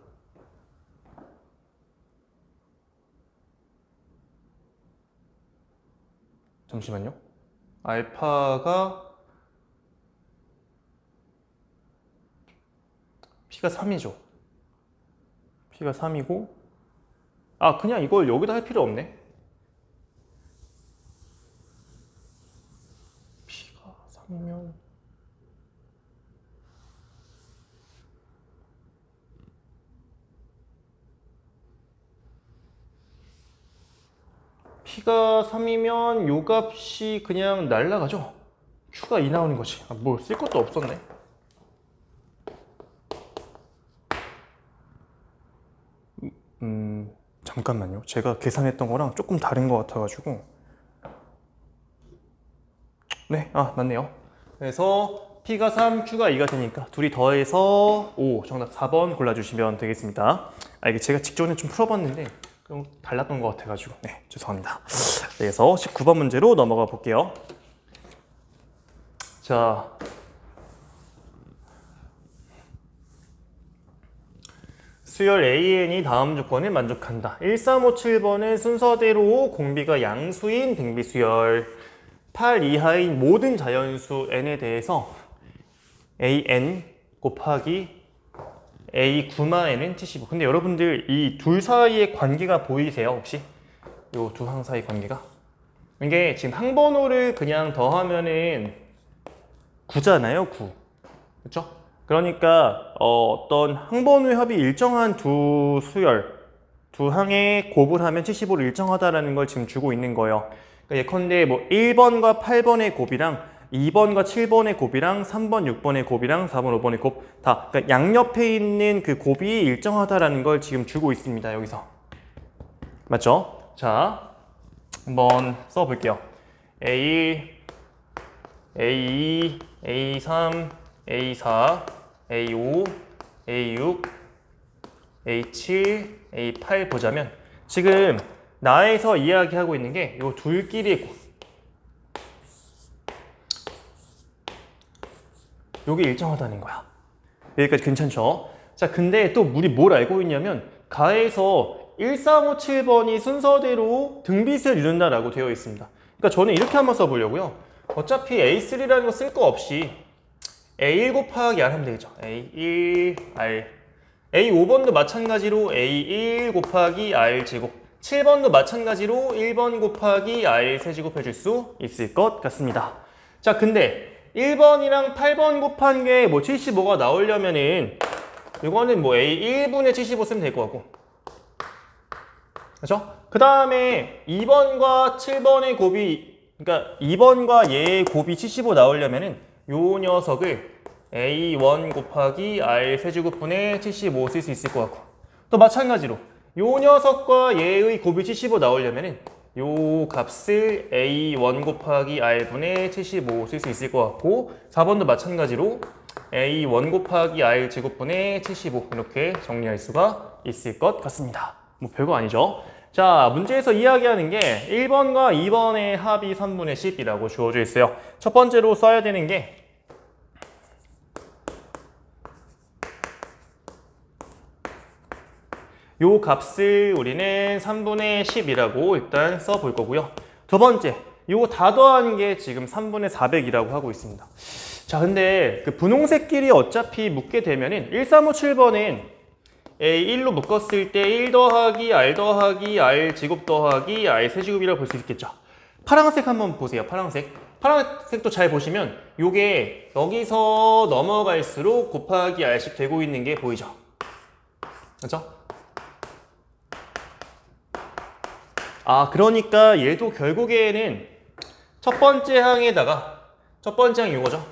잠시만요. 알파가 P가 3이죠. P가 3이고 그냥 이걸 여기다 할 필요 없네. P가 3이면 P가 3이면 요 값이 그냥 날라가죠? Q가 2 나오는 거지. 뭐 쓸 것도 없었네. 잠깐만요. 제가 계산했던 거랑 조금 다른 것 같아가지고. 네, 맞네요. 그래서 P가 3, Q가 2가 되니까 둘이 더해서 5, 정답 4번 골라주시면 되겠습니다. 이게 제가 직전에 좀 풀어봤는데 좀 달랐던 것 같아가지고 네, 죄송합니다. 그래서 19번 문제로 넘어가 볼게요. 자, 수열 AN이 다음 조건을 만족한다. 1357번은 순서대로 공비가 양수인 등비수열 8 이하인 모든 자연수 n에 대해서 an 곱하기 a n은 75. 근데 여러분들 이 둘 사이의 관계가 보이세요 혹시? 이 두 항 사이 관계가? 이게 지금 항번호를 그냥 더하면은 9잖아요, 9. 그렇죠? 그러니까 어떤 항번호의 합이 일정한 두 수열, 두 항에 곱을 하면 75를 일정하다라는 걸 지금 주고 있는 거예요. 그러니까 예컨대 뭐 1번과 8번의 곱이랑 2번과 7번의 곱이랑 3번, 6번의 곱이랑 4번, 5번의 곱 다 그러니까 양옆에 있는 그 곱이 일정하다라는 걸 지금 주고 있습니다. 여기서. 맞죠? 자, 한번 써볼게요. A1, A2, A3, A4, A5, A6, A7, A8 보자면 지금 나에서 이야기하고 있는 게 이 둘끼리의 요게 일정하다는 거야. 여기까지 괜찮죠? 자, 근데 또 우리 뭘 알고 있냐면 가에서 1357번이 순서대로 등비수를 이룬다라고 되어 있습니다. 그러니까 저는 이렇게 한번 써보려고요. 어차피 A3라는 거 쓸 거 없이 A1 곱하기 R 하면 되겠죠. A1, R. A5번도 마찬가지로 A1 곱하기 R 제곱. 7번도 마찬가지로 1번 곱하기 R 세제곱 해줄 수 있을 것 같습니다. 자, 근데 1번이랑 8번 곱한 게 뭐 75가 나오려면은 이거는 뭐 A1분의 75 쓰면 될 것 같고. 그렇죠? 그 다음에 2번과 7번의 곱이 그러니까 2번과 얘의 곱이 75 나오려면은 요 녀석을 A1 곱하기 R 세제곱분의 75 쓸 수 있을 것 같고 또 마찬가지로 요 녀석과 얘의 곱이 75 나오려면은 요 값을 A1 곱하기 R분의 75 쓸 수 있을 것 같고 4번도 마찬가지로 A1 곱하기 R 제곱분의 75 이렇게 정리할 수가 있을 것 같습니다. 뭐 별거 아니죠? 자, 문제에서 이야기하는 게 1번과 2번의 합이 3분의 10이라고 주어져 있어요. 첫 번째로 써야 되는 게 요 값을 우리는 3분의 10이라고 일단 써볼 거고요. 두 번째, 요거 다 더하는 게 지금 3분의 400이라고 하고 있습니다. 자, 근데 그 분홍색끼리 어차피 묶게 되면은 1357번은 A1로 묶었을 때 1 더하기 R 더하기 R 제곱 더하기 R 세제곱이라고 볼 수 있겠죠. 파란색 한번 보세요. 파란색. 파란색도 잘 보시면 요게 여기서 넘어갈수록 곱하기 R씩 되고 있는 게 보이죠. 그렇죠? 그러니까 얘도 결국에는 첫 번째 항에다가 첫 번째 항이 이거죠.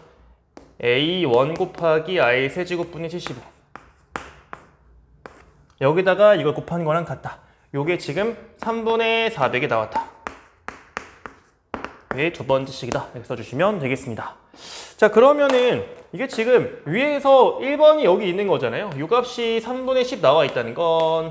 A1 곱하기 R 세제곱분의 75 여기다가 이걸 곱한 거랑 같다. 요게 지금 3분의 400이 나왔다. 이게 두 번째 식이다. 이렇게 써주시면 되겠습니다. 자, 그러면은 이게 지금 위에서 1번이 여기 있는 거잖아요. 요 값이 3분의 10 나와 있다는 건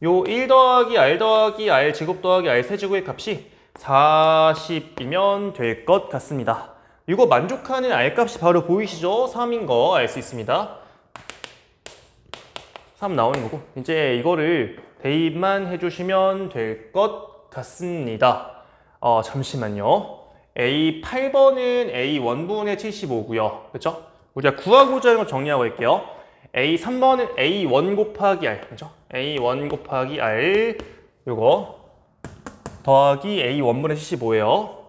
요 1 더하기 r 더하기 r 제곱 더하기 r 세제곱의 값이 40이면 될 것 같습니다. 이거 만족하는 r 값이 바로 보이시죠? 3인 거 알 수 있습니다. 3 나오는 거고 이제 이거를 대입만 해주시면 될 것 같습니다. 잠시만요. A 8번은 A 1분의 75고요. 그렇죠? 우리가 구하고자 하는 걸 정리하고 할게요. A 3번은 A 1 곱하기 R. 그렇죠? A 1 곱하기 R 요거 더하기 A 1분의 75예요.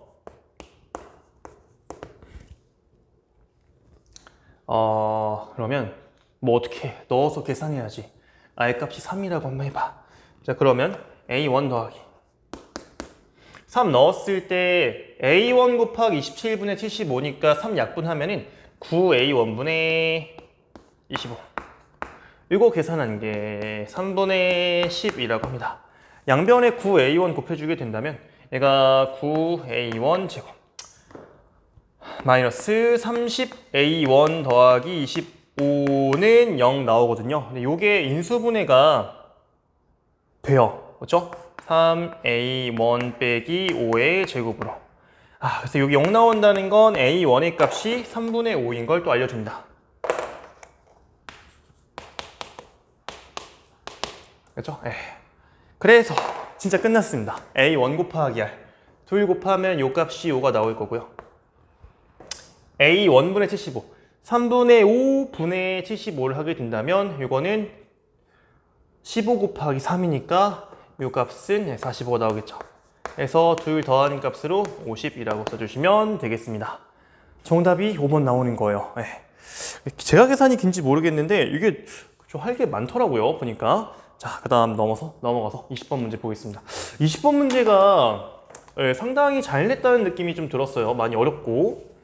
그러면 뭐 어떻게 넣어서 계산해야지. R 값이 3이라고 한번 해봐. 자, 그러면 A1 더하기 3 넣었을 때 A1 곱하기 27분의 75니까 3 약분하면은 9A1분의 25. 이거 계산한 게 3분의 10이라고 합니다. 양변에 9A1 곱해주게 된다면 얘가 9A1 제곱 마이너스 30A1 더하기 25는 0 나오거든요. 근데 요게 인수분해가 돼요. 그렇죠? 3A1 빼기 5의 제곱으로. 그래서 여기 0 나온다는 건 A1의 값이 3분의 5인 걸 또 알려줍니다. 그렇죠? 그래서 진짜 끝났습니다. A1 곱하기 R. 2 곱하면 요 값이 5가 나올 거고요. A1분의 75. 3분의 5분의 75를 하게 된다면 이거는 15 곱하기 3이니까 요 값은 45가 나오겠죠. 그래서 둘 더하는 값으로 50이라고 써주시면 되겠습니다. 정답이 5번 나오는 거예요. 제가 계산이 긴지 모르겠는데 이게 좀 할 게 많더라고요. 보니까. 자, 그 다음 넘어가서 20번 문제 보겠습니다. 20번 문제가 상당히 잘 냈다는 느낌이 좀 들었어요. 많이 어렵고.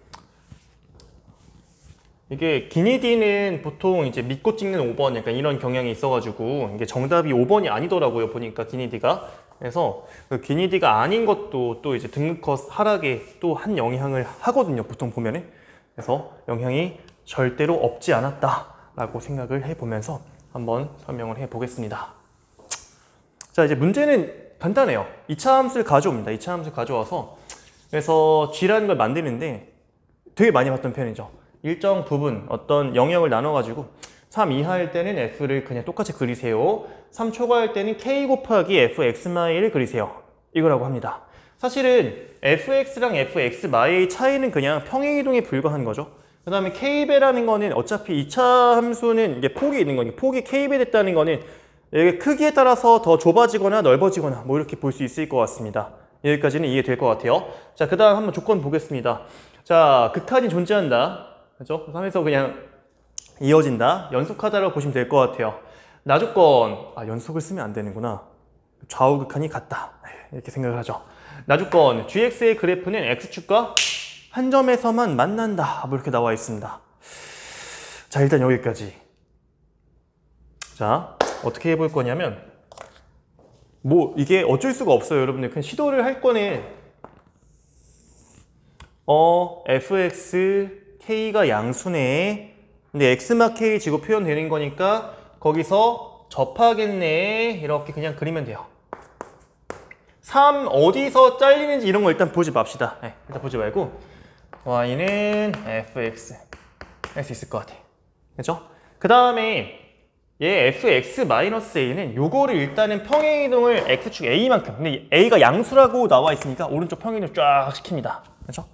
이게 기니디는 보통 이제 믿고 찍는 5번 약간 이런 경향이 있어가지고 이게 정답이 5번이 아니더라고요. 보니까 기니디가. 그래서 그 기니디가 아닌 것도 또 이제 등급컷 하락에 또 한 영향을 하거든요. 보통 보면은. 그래서 영향이 절대로 없지 않았다라고 생각을 해보면서 한번 설명을 해보겠습니다. 자, 이제 문제는 간단해요. 2차 함수를 가져옵니다. 2차 함수를 가져와서 그래서 G라는 걸 만드는데 되게 많이 봤던 편이죠. 일정 부분 어떤 영역을 나눠가지고 3 이하일 때는 F를 그냥 똑같이 그리세요. 3 초과할 때는 K 곱하기 Fx마이를 그리세요. 이거라고 합니다. 사실은 Fx랑 Fx마이의 차이는 그냥 평행이동에 불과한 거죠. 그 다음에 K배라는 거는 어차피 2차 함수는 이게 폭이 있는 거니까 폭이 K배 됐다는 거는 이게 크기에 따라서 더 좁아지거나 넓어지거나 뭐 이렇게 볼 수 있을 것 같습니다. 여기까지는 이해될 것 같아요. 자, 그 다음 한번 조건 보겠습니다. 자, 극한이 존재한다. 그렇죠? 하면서 그냥 이어진다. 연속하다라고 보시면 될 것 같아요. 나조건, 연속을 쓰면 안 되는구나. 좌우 극한이 같다. 이렇게 생각을 하죠. 나조건, gx의 그래프는 x축과 한 점에서만 만난다. 뭐 이렇게 나와 있습니다. 자, 일단 여기까지. 자, 어떻게 해볼 거냐면 뭐 이게 어쩔 수가 없어요. 여러분들 그냥 시도를 할 거는 fx k가 양수네. 근데 x마 k 지고 표현되는 거니까 거기서 접하겠네. 이렇게 그냥 그리면 돼요. 3 어디서 잘리는지 이런 거 일단 보지 맙시다. 일단 보지 말고 y는 fx 할 수 있을 것 같아. 그렇죠? 그 다음에 얘 fx-a는 요거를 일단은 평행이동을 x축 a만큼, 근데 a가 양수라고 나와 있으니까 오른쪽 평행이동 쫙 시킵니다. 그렇죠?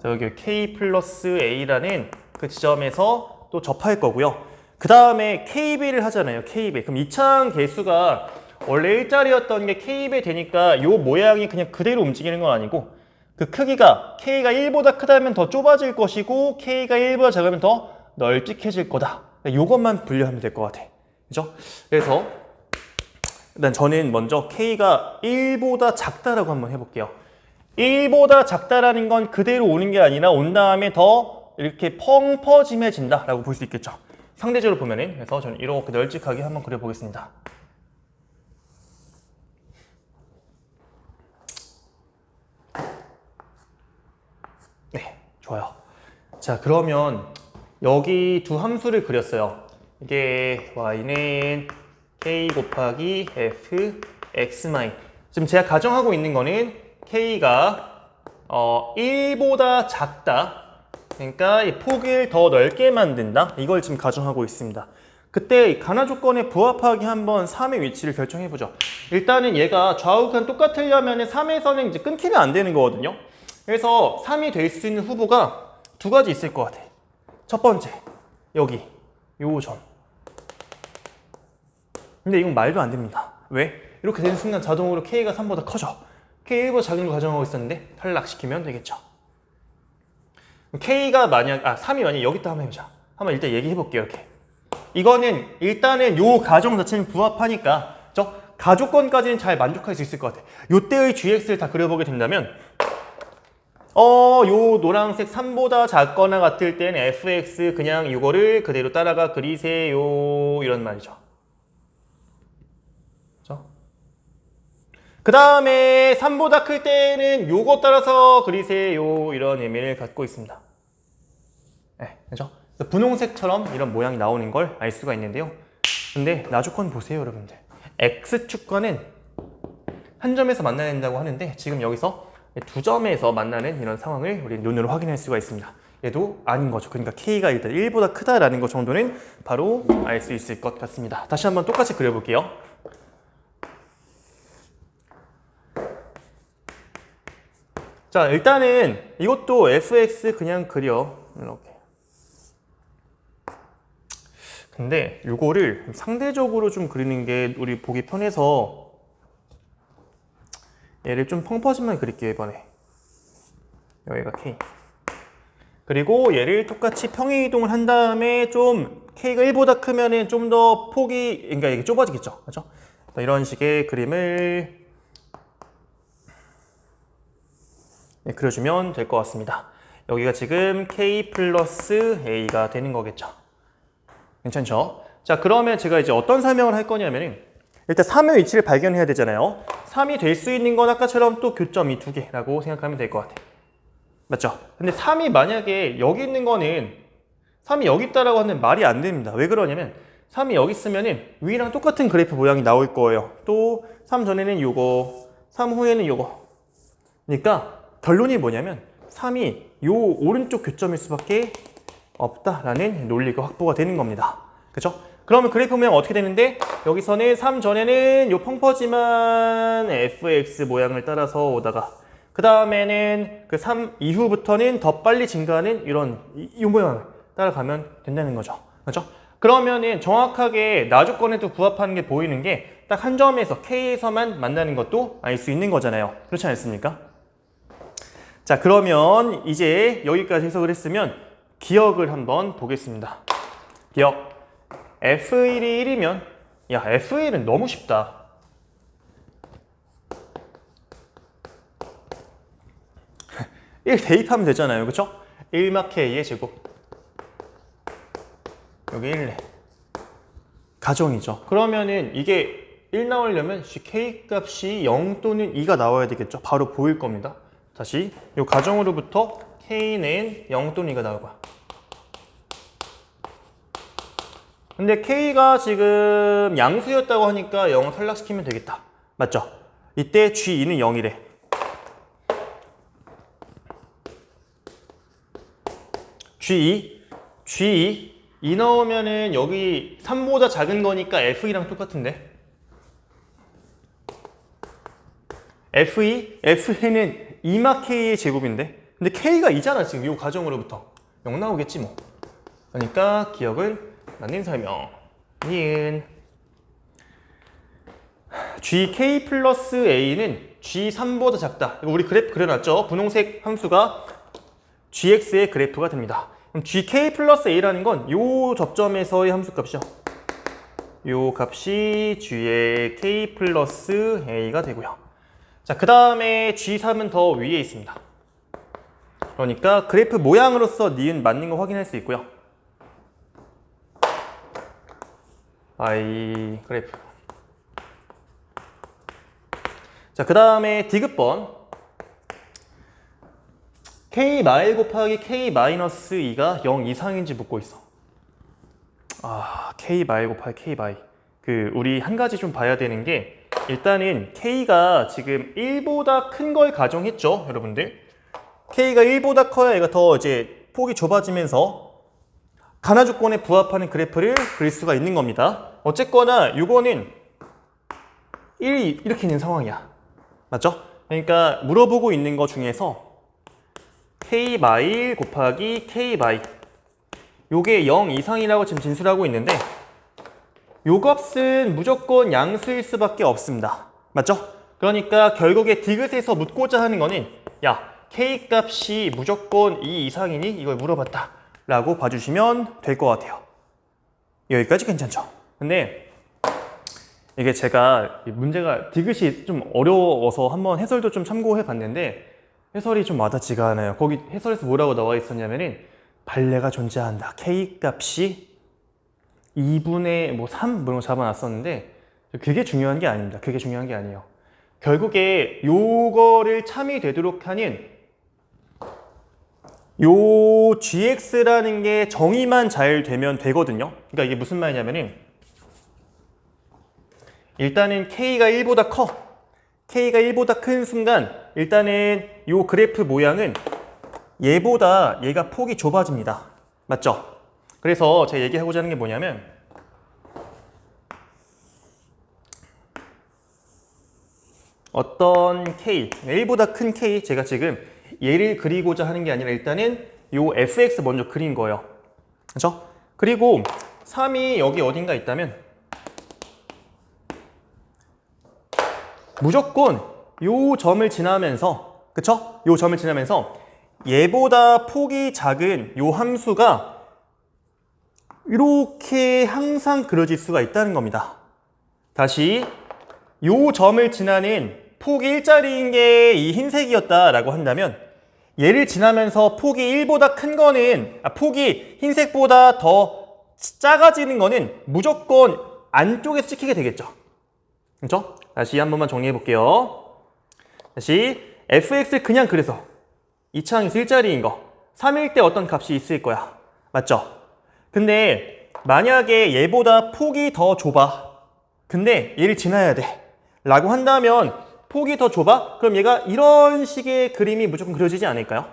자, 여기 k 플러스 a라는 그 지점에서 또 접할 거고요. 그 다음에 k배를 하잖아요. k배. 그럼 이차항 개수가 원래 1짜리였던 게 k배 되니까 요 모양이 그냥 그대로 움직이는 건 아니고 그 크기가 k가 1보다 크다면 더 좁아질 것이고 k가 1보다 작으면 더 널찍해질 거다. 요것만 분류하면 될 것 같아. 그죠? 그래서 일단 저는 먼저 k가 1보다 작다라고 한번 해볼게요. 1보다 작다라는 건 그대로 오는 게 아니라 온 다음에 더 이렇게 펑퍼짐해진다 라고 볼 수 있겠죠. 상대적으로 보면은. 그래서 저는 이렇게 널찍하게 한번 그려보겠습니다. 네, 좋아요. 자, 그러면 여기 두 함수를 그렸어요. 이게 y는 k 곱하기 f x 마이. 지금 제가 가정하고 있는 거는 k가 1보다 작다. 그러니까 이 폭을 더 넓게 만든다. 이걸 지금 가정하고 있습니다. 그때 가나 조건에 부합하게 한번 3의 위치를 결정해보죠. 일단은 얘가 좌우간 똑같으려면 3에서는 이제 끊기면 안 되는 거거든요. 그래서 3이 될 수 있는 후보가 두 가지 있을 것 같아. 첫 번째, 여기 요 점. 근데 이건 말도 안 됩니다. 왜? 이렇게 되는 순간 자동으로 K가 3보다 커져. K 1보다 작은 거 가정하고 있었는데 탈락시키면 되겠죠. K가 3이 만약 여기 있다 한번 해보자. 한번 일단 얘기해볼게요. 이렇게. 이거는 일단은 요 가정 자체는 부합하니까 저 가조건까지는 잘 만족할 수 있을 것 같아. 요때의 GX를 다 그려보게 된다면 요 노란색 3보다 작거나 같을 땐 fx 그냥 이거를 그대로 따라가 그리세요. 이런 말이죠. 그렇죠? 그 다음에 3보다 클 때는 요거 따라서 그리세요. 이런 의미를 갖고 있습니다. 네, 그죠? 분홍색처럼 이런 모양이 나오는 걸 알 수가 있는데요. 근데 나조건 보세요, 여러분들. X축과는 한 점에서 만나야 된다고 하는데 지금 여기서 두 점에서 만나는 이런 상황을 우리 눈으로 확인할 수가 있습니다. 얘도 아닌 거죠. 그러니까 K가 일단 1보다 크다라는 것 정도는 바로 알 수 있을 것 같습니다. 다시 한번 똑같이 그려볼게요. 자, 일단은 이것도 fx 그냥 그려. 이렇게. 근데 이거를 상대적으로 좀 그리는 게 우리 보기 편해서 얘를 좀 펑퍼짐만 그릴게요, 이번에. 여기가 K. 그리고 얘를 똑같이 평행이동을 한 다음에 좀 K가 1보다 크면은 좀 더 폭이, 그러니까 이게 좁아지겠죠. 그렇죠? 이런 식의 그림을 그려주면 될 것 같습니다. 여기가 지금 K 플러스 A가 되는 거겠죠. 괜찮죠? 자, 그러면 제가 이제 어떤 설명을 할 거냐면은 일단 3의 위치를 발견해야 되잖아요. 3이 될 수 있는 건 아까처럼 또 교점이 두 개라고 생각하면 될 것 같아요. 맞죠? 근데 3이 만약에 여기 있는 거는 3이 여기 있다라고 하는 말이 안 됩니다. 왜 그러냐면 3이 여기 있으면은 위랑 똑같은 그래프 모양이 나올 거예요. 또 3 전에는 요거, 3 후에는 요거. 그러니까 결론이 뭐냐면 3이 요 오른쪽 교점일 수밖에 없다라는 논리가 확보가 되는 겁니다. 그렇죠? 그러면 그래프 모양 어떻게 되는데 여기서는 3 전에는 요 펑퍼짐한 fx 모양을 따라서 오다가 그 다음에는 그 3 이후부터는 더 빨리 증가하는 이런 이 모양을 따라가면 된다는 거죠. 그렇죠? 그러면은 정확하게 나조건에도 부합하는 게 보이는 게 딱 한 점에서 K에서만 만나는 것도 알 수 있는 거잖아요. 그렇지 않습니까? 자, 그러면 이제 여기까지 해석을 했으면 기억을 한번 보겠습니다. 기억. F1이 1이면 야, F1은 너무 쉽다. 일 대입하면 되잖아요. 그렇죠? 1마K의 제곱. 여기 1래. 가정이죠. 그러면은 이게 1 나오려면 K 값이 0 또는 2가 나와야 되겠죠. 바로 보일 겁니다. 다시 이 가정으로부터 K는 0 또는 2가 나올 거야. 근데 K가 지금 양수였다고 하니까 0을 탈락시키면 되겠다. 맞죠? 이때 G2는 0이래. G2 2 넣으면은 여기 3보다 작은 거니까 F2랑 똑같은데 F2는 2마K의 제곱인데 근데 K가 2잖아 지금 이 가정으로부터 0 나오겠지 뭐. 그러니까 기억을 만든 설명. 니은 GK 플러스 A는 G3보다 작다. 우리 그래프 그려놨죠? 분홍색 함수가 GX의 그래프가 됩니다. 그럼 GK 플러스 A라는 건 요 접점에서의 함수값이죠. 요 값이 G의 K 플러스 A가 되고요. 자, 그 다음에 G3은 더 위에 있습니다. 그러니까 그래프 모양으로서 니은 맞는 거 확인할 수 있고요. y 그래프. 자, 그 다음에 디귿번 k 마일 곱하기 k 마이너스 2가 0 이상인지 묻고 있어. k 마일 곱하기 k 마이. 우리 한 가지 좀 봐야 되는 게, 일단은 k가 지금 1보다 큰 걸 가정했죠, 여러분들. k가 1보다 커야 얘가 더 이제 폭이 좁아지면서 가나조건에 부합하는 그래프를 그릴 수가 있는 겁니다. 어쨌거나 이거는 1이 이렇게 있는 상황이야. 맞죠? 그러니까 물어보고 있는 거 중에서 k 마일 곱하기 k 마이, 요게 0 이상이라고 지금 진술하고 있는데, 요 값은 무조건 양수일 수밖에 없습니다. 맞죠? 그러니까 결국에 디귿에서 묻고자 하는 거는, 야, k 값이 무조건 2 이상이니? 이걸 물어봤다 라고 봐주시면 될 것 같아요. 여기까지 괜찮죠? 근데 이게 제가 문제가 디귿이 좀 어려워서 한번 해설도 좀 참고해 봤는데 해설이 좀 와닿지가 않아요. 거기 해설에서 뭐라고 나와 있었냐면은 발레가 존재한다. k 값이 2분의 3 이런 거 잡아놨었는데, 그게 중요한 게 아닙니다. 그게 중요한 게 아니에요. 결국에 요거를 참이 되도록 하는 요 gx라는 게 정의만 잘 되면 되거든요. 그러니까 이게 무슨 말이냐면은, 일단은 k가 1보다 커. k가 1보다 큰 순간 일단은 요 그래프 모양은 얘보다 얘가 폭이 좁아집니다. 맞죠? 그래서 제가 얘기하고자 하는 게 뭐냐면, 어떤 k, 1보다 큰 k, 제가 지금 얘를 그리고자 하는 게 아니라 일단은 요 fx 먼저 그린 거예요. 그렇죠? 그리고 3이 여기 어딘가 있다면 무조건 요 점을 지나면서, 그쵸? 요 점을 지나면서 얘보다 폭이 작은 요 함수가 이렇게 항상 그려질 수가 있다는 겁니다. 다시 요 점을 지나는 폭이 일자리인 게 이 흰색이었다라고 한다면, 얘를 지나면서 폭이 1보다 큰 거는, 폭이 흰색보다 더 작아지는 거는 무조건 안쪽에서 찍히게 되겠죠. 그렇죠? 다시 한 번만 정리해 볼게요. 다시 fx를 그냥 그래서 이차항에서 일자리인 거 3일 때 어떤 값이 있을 거야. 맞죠? 근데 만약에 얘보다 폭이 더 좁아. 근데 얘를 지나야 돼 라고 한다면, 폭이 더 좁아? 그럼 얘가 이런 식의 그림이 무조건 그려지지 않을까요?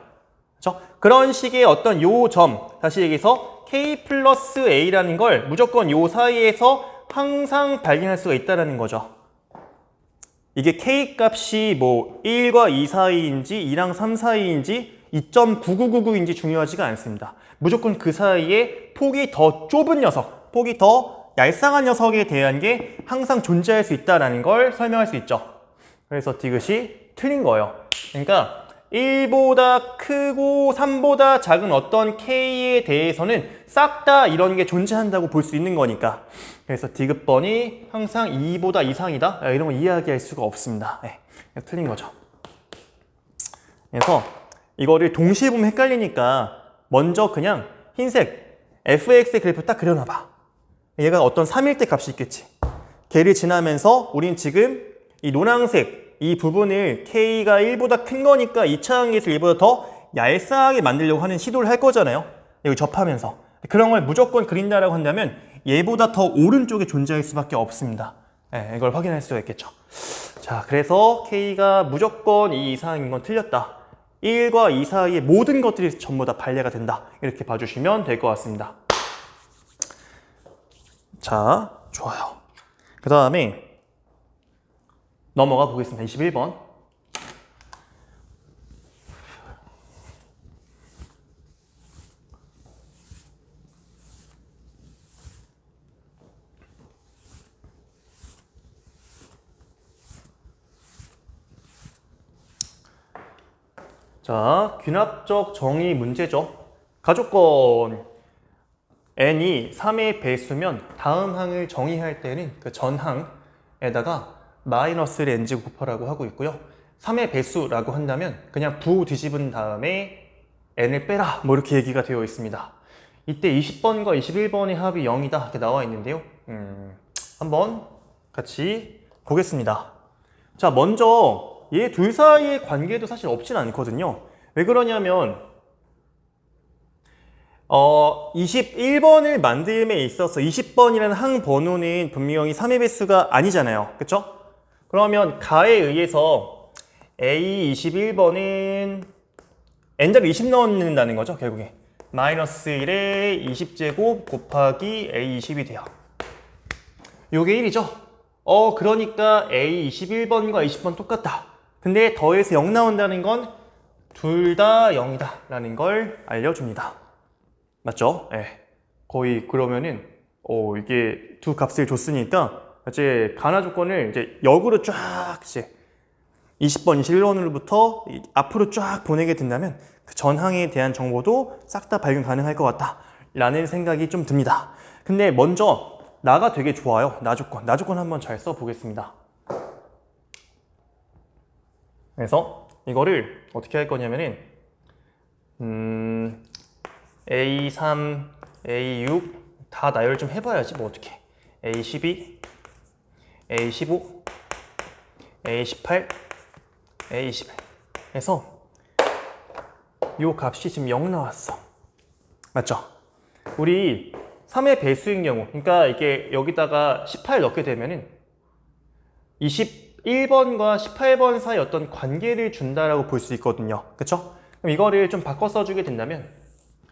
그렇죠? 그런 식의 어떤 요 점, 다시 얘기해서 k 플러스 a라는 걸 무조건 요 사이에서 항상 발견할 수가 있다는 거죠. 이게 k 값이 뭐 1과 2 사이인지 2랑 3 사이인지 2.9999인지 중요하지가 않습니다. 무조건 그 사이에 폭이 더 좁은 녀석, 폭이 더 얄쌍한 녀석에 대한 게 항상 존재할 수 있다는 걸 설명할 수 있죠. 그래서 디귿이 틀린 거예요. 그러니까 1보다 크고 3보다 작은 어떤 k에 대해서는 싹 다 이런 게 존재한다고 볼 수 있는 거니까. 그래서 디귿번이 항상 2보다 이상이다, 이런 걸 이야기할 수가 없습니다. 네, 틀린 거죠. 그래서 이거를 동시에 보면 헷갈리니까 먼저 그냥 흰색 fx의 그래프 딱 그려놔봐. 얘가 어떤 3일 때 값이 있겠지. 걔를 지나면서 우린 지금 이 노란색 이 부분을 k가 1보다 큰 거니까 2차항에서 얘보다 더 얄쌍하게 만들려고 하는 시도를 할 거잖아요. 여기 접하면서. 그런 걸 무조건 그린다라고 한다면 얘보다 더 오른쪽에 존재할 수밖에 없습니다. 네, 이걸 확인할 수가 있겠죠. 자, 그래서 k가 무조건 2 이상인 건 틀렸다. 1과 2 사이의 모든 것들이 전부 다 발레가 된다. 이렇게 봐주시면 될 것 같습니다. 자, 좋아요. 그 다음에 넘어가 보겠습니다. 21번. 자, 귀납적 정의 문제죠. 가족권 n이 3의 배수면 다음 항을 정의할 때는 그 전항에다가 마이너스를 n제곱 곱하라고 하고 있고요. 3의 배수라고 한다면 그냥 부 뒤집은 다음에 n을 빼라, 뭐 이렇게 얘기가 되어 있습니다. 이때 20번과 21번의 합이 0이다 이렇게 나와 있는데요. 한번 같이 보겠습니다. 자, 먼저 얘 둘 사이의 관계도 사실 없진 않거든요. 왜 그러냐면 21번을 만듦에 있어서 20번이라는 항 번호는 분명히 3의 배수가 아니잖아요. 그쵸? 그러면 가에 의해서 A21번은 n자리 20 넣는다는 거죠, 결국에. 마이너스 1에 20제곱 곱하기 A20이 돼요. 요게 1이죠? 그러니까 A21번과 20번 똑같다. 근데 더해서 0 나온다는 건 둘 다 0이다 라는 걸 알려줍니다. 맞죠? 네. 거의 그러면은 이게 두 값을 줬으니까 이제 가나 조건을 이제 역으로 쫙 이제 20번, 21번으로부터 앞으로 쫙 보내게 된다면 그 전항에 대한 정보도 싹 다 발견 가능할 것 같다 라는 생각이 좀 듭니다. 근데 먼저 나가 되게 좋아요. 나 조건. 나 조건 한번 잘 써보겠습니다. 그래서 이거를 어떻게 할 거냐면은 A3, A6 다 나열 좀 해봐야지 뭐 어떻게. A12, A15, A18, A21 해서 요 값이 지금 0 나왔어. 맞죠? 우리 3의 배수인 경우, 그러니까 이게 여기다가 18 넣게 되면은 21번과 18번 사이 어떤 관계를 준다라고 볼 수 있거든요. 그쵸? 그럼 이거를 좀 바꿔 써주게 된다면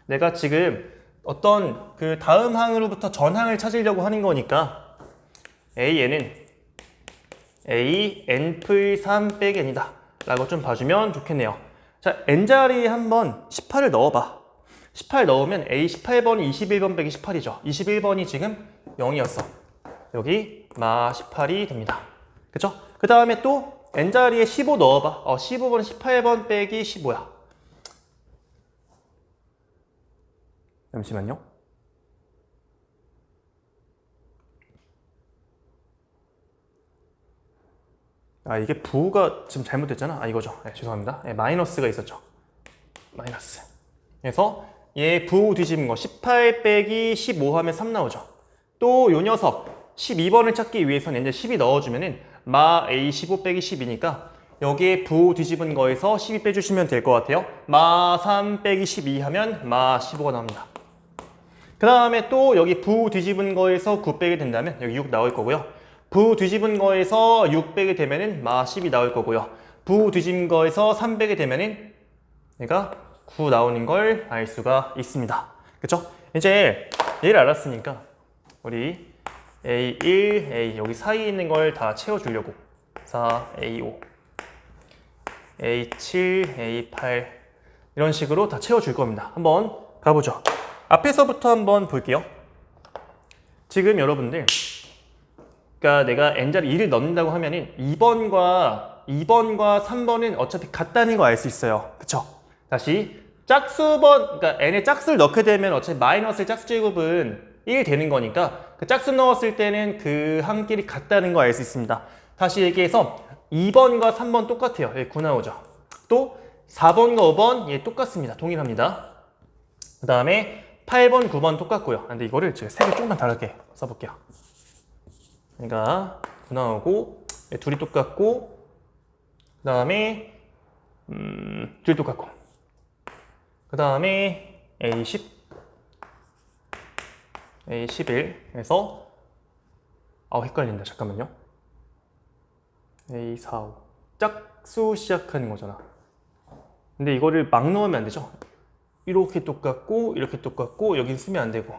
내가 지금 어떤 그 다음 항으로부터 전항을 찾으려고 하는 거니까 AN은 A n-3 빼기 n이다 라고 좀 봐주면 좋겠네요. 자, n자리에 한번 18을 넣어봐. 18 넣으면 A18번이 21번 빼기 18이죠. 21번이 지금 0이었어. 여기 마 18이 됩니다. 그쵸? 그 다음에 또 n자리에 15 넣어봐. 15번은 18번 빼기 15야. 잠시만요. 이게 부호가 지금 잘못됐잖아. 이거죠. 네, 죄송합니다. 네, 마이너스가 있었죠. 마이너스. 그래서 얘 부호 뒤집은 거 18 빼기 15 하면 3 나오죠. 또 요 녀석 12번을 찾기 위해서는 이제 12 넣어주면은 마 A15 빼기 10이니까 여기에 부호 뒤집은 거에서 12 빼주시면 될 것 같아요. 마 3 빼기 12 하면 마 15가 나옵니다. 그 다음에 또 여기 부호 뒤집은 거에서 9 빼게 된다면 여기 6 나올 거고요. 부호 뒤집은 거에서 6 빼게 되면은 마 10이 나올 거고요. 부호 뒤집은 거에서 3 빼게 되면은 얘가 9 나오는 걸 알 수가 있습니다. 그쵸? 이제 얘를 알았으니까 우리 A1, A 여기 사이에 있는 걸 다 채워주려고 4, A5, A7, A8 이런 식으로 다 채워줄 겁니다. 한번 가보죠. 앞에서부터 한번 볼게요. 지금 여러분들 그러니까 내가 n자리 2를 넣는다고 하면은 2번과 3번은 어차피 같다는 거 알 수 있어요. 그쵸? 다시 짝수번, 그러니까 n의 짝수를 넣게 되면 어차피 마이너스의 짝수 제곱은 1 되는 거니까 그 짝수 넣었을 때는 그 항끼리 같다는 거 알 수 있습니다. 다시 얘기해서 2번과 3번 똑같아요. 여기 9 나오죠. 또 4번과 5번 얘 똑같습니다. 동일합니다. 그 다음에 8번, 9번 똑같고요. 근데 이거를 제가 색을 조금만 다르게 써볼게요. 그러니까 9 나오고 둘이 똑같고 그 다음에 둘이 똑같고 그 다음에 A10, A11 해서 헷갈린다. 잠깐만요. A45 짝수 시작하는 거잖아. 근데 이거를 막 넣으면 안 되죠. 이렇게 똑같고 이렇게 똑같고 여기 쓰면 안 되고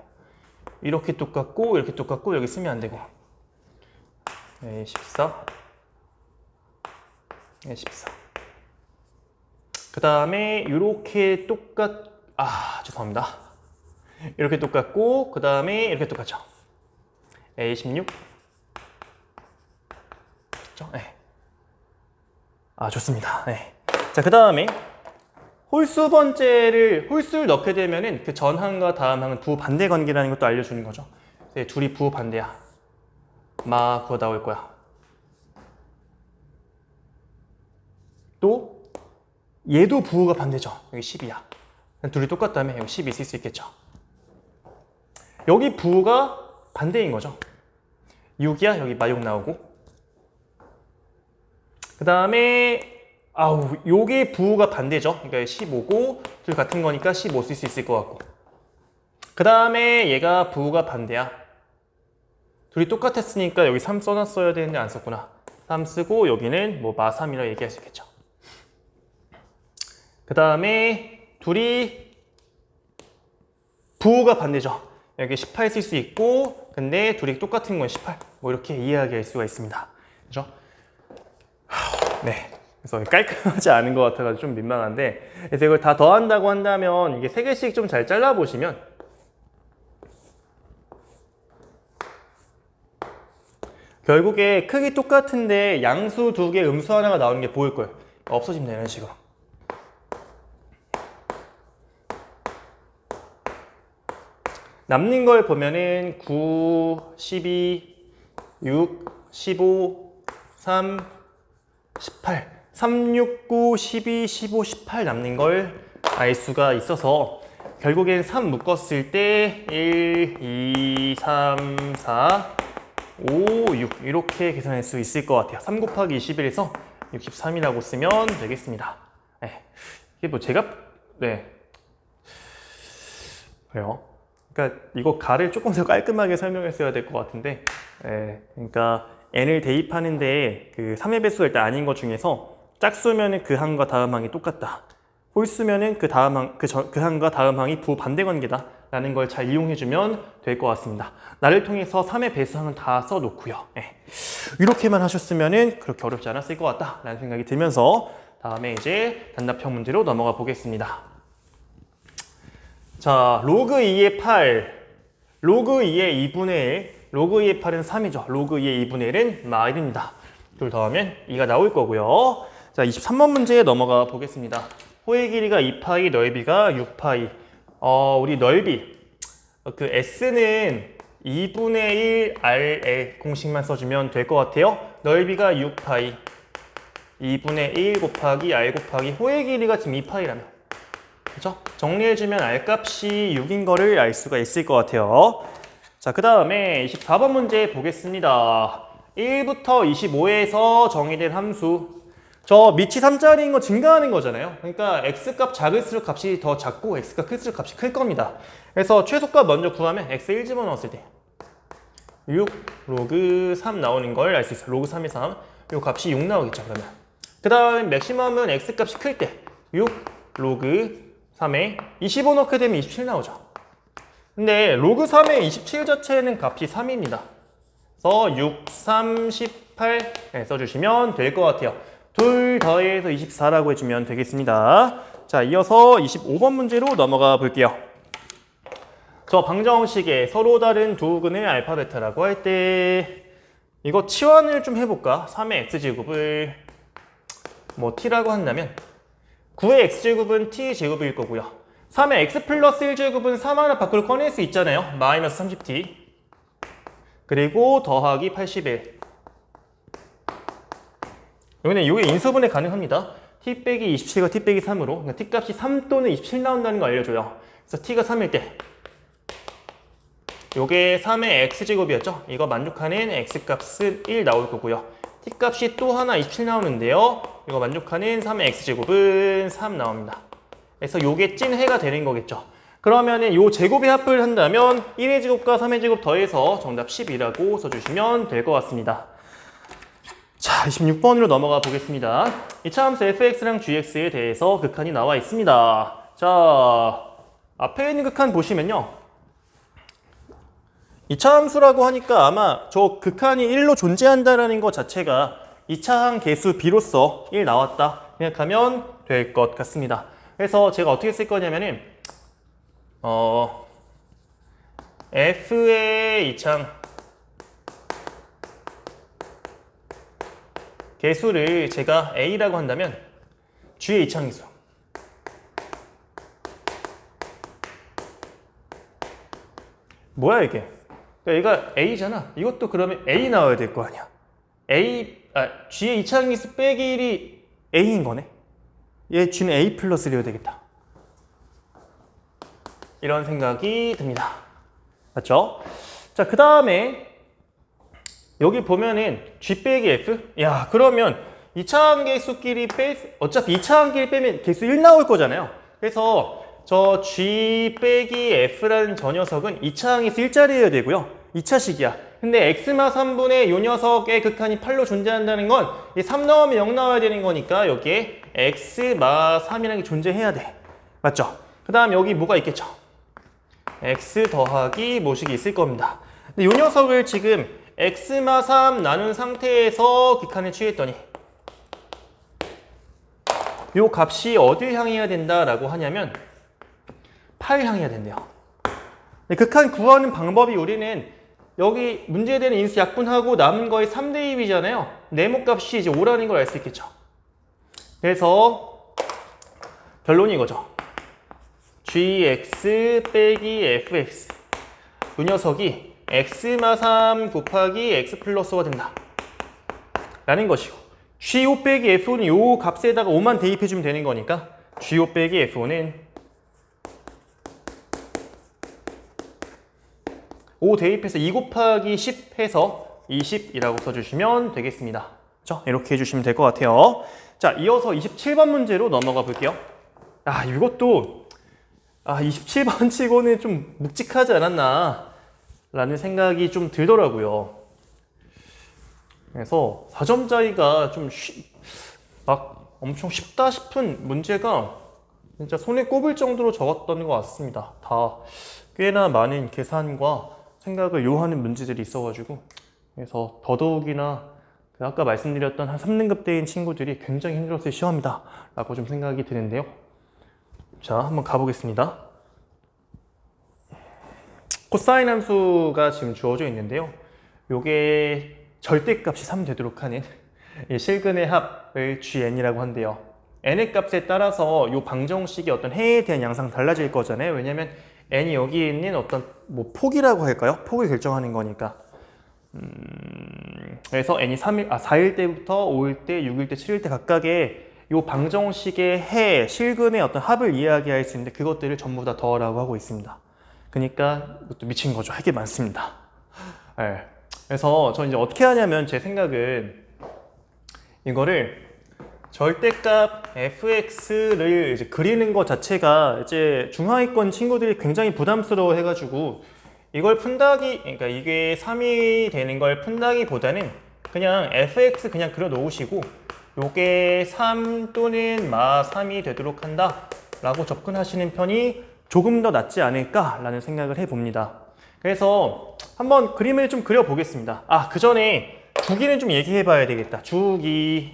이렇게 똑같고 이렇게 똑같고 여기 쓰면 안 되고 A14 A14 그 다음에 이렇게 죄송합니다. 이렇게 똑같고 그 다음에 이렇게 똑같죠. A16 그렇죠? 네. 좋습니다. 네. 자, 그 다음에 홀수를 넣게 되면은 그 전항과 다음 항은 부호 반대 관계라는 것도 알려주는 거죠. 네, 둘이 부호 반대야. 마 9가 나올 거야. 또 얘도 부호가 반대죠. 여기 10이야. 둘이 똑같다면 여기 10이 있을 수 있겠죠. 여기 부호가 반대인 거죠. 6이야. 여기 마육 나오고. 그 다음에 요게 부호가 반대죠. 그러니까 15고 둘 같은 거니까 15 쓸 수 있을 것 같고. 그 다음에 얘가 부호가 반대야. 둘이 똑같았으니까 여기 3 써놨어야 되는데 안 썼구나. 3 쓰고 여기는 뭐 마3이라 얘기할 수 있겠죠. 그 다음에 둘이 부호가 반대죠. 여기 18 쓸 수 있고 근데 둘이 똑같은 건 18. 뭐 이렇게 이해하게 할 수가 있습니다. 그죠? 네. 그래서 깔끔하지 않은 것 같아가지고 좀 민망한데 그래서 이걸 다 더한다고 한다면 이게 3개씩 좀 잘 잘라보시면 결국에 크기 똑같은데 양수 2개, 음수 하나가 나오는 게 보일 거예요. 없어지면 되는 식으로. 남는 걸 보면은 9, 12, 6, 15, 3, 18. 3, 6, 9, 12, 15, 18 남는 걸 알 수가 있어서 결국엔 3 묶었을 때 1, 2, 3, 4, 5, 6 이렇게 계산할 수 있을 것 같아요. 3 곱하기 21에서 63이라고 쓰면 되겠습니다. 네. 이게 뭐 제가 그래요. 그러니까 이거 가를 조금 더 깔끔하게 설명했어야 될 것 같은데 그러니까 n을 대입하는데 그 3의 배수가 일단 아닌 것 중에서 짝수면은 그 항과 다음 항이 똑같다. 홀수면은 그 다음 항, 그 항과 다음 항이 부호 반대 관계다 라는 걸 잘 이용해주면 될 것 같습니다. 나를 통해서 3의 배수항은 다 써놓고요. 이렇게만 하셨으면은 그렇게 어렵지 않았을 것 같다 라는 생각이 들면서 다음에 이제 단답형 문제로 넘어가 보겠습니다. 자, 로그 2의 8, 로그 2의 2분의 1, 로그 2의 8은 3이죠. 로그 2의 2분의 1은 마1입니다. 둘 더하면 2가 나올 거고요. 자, 23번 문제에 넘어가 보겠습니다. 호의 길이가 2파이, 넓이가 6파이. 우리 넓이, 그 S는 2분의 1 RL 공식만 써주면 될 것 같아요. 넓이가 6파이, 2분의 1 곱하기 R 곱하기 호의 길이가 지금 2파이라면. 그죠? 정리해주면 R값이 6인 거를 알 수가 있을 것 같아요. 자, 그 다음에 24번 문제 보겠습니다. 1부터 25에서 정의된 함수. 저 밑이 3짜리인 거 증가하는 거잖아요. 그러니까 x값 작을수록 값이 더 작고 x값 클수록 값이 클 겁니다. 그래서 최소값 먼저 구하면 x 1 집어넣었을 때 6 로그 3 나오는 걸 알 수 있어요. 로그 3의 3. 이 값이 6 나오겠죠, 그러면. 그 다음 맥시멈은 x값이 클 때 6 로그 3에 25 넣게 되면 27 나오죠. 근데 로그 3의 27 자체는 값이 3입니다. 그래서 6, 3, 18 써주시면 될 것 같아요. 둘 더해서 24라고 해주면 되겠습니다. 자, 이어서 25번 문제로 넘어가 볼게요. 저 방정식에 서로 다른 두 근의 알파 베타라고 할 때 이거 치환을 좀 해볼까? 3의 x제곱을 뭐 t라고 한다면 9의 x제곱은 t제곱일 거고요. 3의 x 플러스 1제곱은 3 하나 밖으로 꺼낼 수 있잖아요. 마이너스 30t 그리고 더하기 81. 여기는 이게 인수분해 가능합니다. t 빼기 27과 t 빼기 3으로 그러니까 t 값이 3 또는 27 나온다는 거 알려줘요. 그래서 t가 3일 때 요게 3의 x제곱이었죠. 이거 만족하는 x값은 1 나올 거고요. t값이 또 하나 27 나오는데요. 이거 만족하는 3의 x제곱은 3 나옵니다. 그래서 요게 찐해가 되는 거겠죠. 그러면은 요 제곱의 합을 한다면 1의 제곱과 3의 제곱 더해서 정답 10이라고 써주시면 될 것 같습니다. 자, 26번으로 넘어가 보겠습니다. 이차 함수 fx랑 gx에 대해서 극한이 나와 있습니다. 자, 앞에 있는 극한 보시면요. 이차 함수라고 하니까 아마 저 극한이 1로 존재한다는 것 자체가 이차항 개수 b로서 1 나왔다 생각하면 될 것 같습니다. 그래서 제가 어떻게 쓸 거냐면은 f의 이차항 개수를 제가 a라고 한다면 g의 이차항수 뭐야 이게? 그러니까 얘가 a잖아. 이것도 그러면 a 나와야 될 거 아니야. g의 이차항수 빼기 1이 a인 거네. 얘 g는 a 플러스 1이어야 되겠다. 이런 생각이 듭니다. 맞죠? 자, 그 다음에 여기 보면은 G 빼기 F? 야, 그러면 2차항 계수끼리 어차피 2차항끼리 빼면 계수 1 나올 거잖아요. 그래서 저 G 빼기 F라는 저 녀석은 2차항에서 1자리여야 되고요. 2차식이야. 근데 X마 3분의 요 녀석의 극한이 8로 존재한다는 건 3 나오면 0 나와야 되는 거니까 여기에 X마 3이라는 게 존재해야 돼. 맞죠? 그 다음 여기 뭐가 있겠죠? X 더하기 뭐식이 있을 겁니다. 근데 요 녀석을 지금 X마 3 나눈 상태에서 극한을 취했더니 요 값이 어딜 향해야 된다라고 하냐면 8 향해야 된대요. 극한 구하는 방법이 우리는 여기 문제되는 인수 약분하고 남은 거의 3대 2이잖아요. 네모값이 이제 5라는 걸 알 수 있겠죠. 그래서 결론이 이거죠. gx 빼기 fx 이 녀석이 x마 3 곱하기 x 플러스 5가 된다 라는 것이고, g5 빼기 f5는 요 값에다가 5만 대입해주면 되는 거니까 g5 빼기 f5는 5 대입해서 2 곱하기 10 해서 20이라고 써주시면 되겠습니다. 그렇죠? 이렇게 해주시면 될 것 같아요. 자, 이어서 27번 문제로 넘어가 볼게요. 이것도 27번 치고는 좀 묵직하지 않았나 라는 생각이 좀 들더라고요. 그래서 4점짜리가 좀 막 엄청 쉽다 싶은 문제가 진짜 손에 꼽을 정도로 적었던 것 같습니다. 다 꽤나 많은 계산과 생각을 요하는 문제들이 있어가지고, 그래서 더더욱이나 아까 말씀드렸던 한 3등급 대인 친구들이 굉장히 힘들었을 시험이다 라고 좀 생각이 드는데요. 자, 한번 가보겠습니다. 코사인 함수가 지금 주어져 있는데요. 요게 절대값이 3 되도록 하는 실근의 합을 GN이라고 한대요. n의 값에 따라서 요 방정식의 어떤 해에 대한 양상 달라질 거잖아요. 왜냐면 n이 여기에 있는 어떤 폭이라고 할까요? 폭을 결정하는 거니까. 그래서 n이 4일 때부터 5일 때, 6일 때, 7일 때 각각의 요 방정식의 해, 실근의 어떤 합을 이야기할 수 있는데 그것들을 전부 다 더하라고 하고 있습니다. 그러니까 이것도 미친 거죠. 할 게 많습니다. 네. 그래서 저 이제 어떻게 하냐면 제 생각은 이거를 절대값 fx를 이제 그리는 것 자체가 이제 중하위권 친구들이 굉장히 부담스러워 해가지고 이걸 그러니까 이게 3이 되는 걸 푼다기보다는 그냥 fx 그냥 그려 놓으시고 요게 3 또는 마 3이 되도록 한다 라고 접근하시는 편이 조금 더 낫지 않을까 라는 생각을 해봅니다. 그래서 한번 그림을 좀 그려보겠습니다. 그 전에 주기는 좀 얘기해 봐야 되겠다. 주기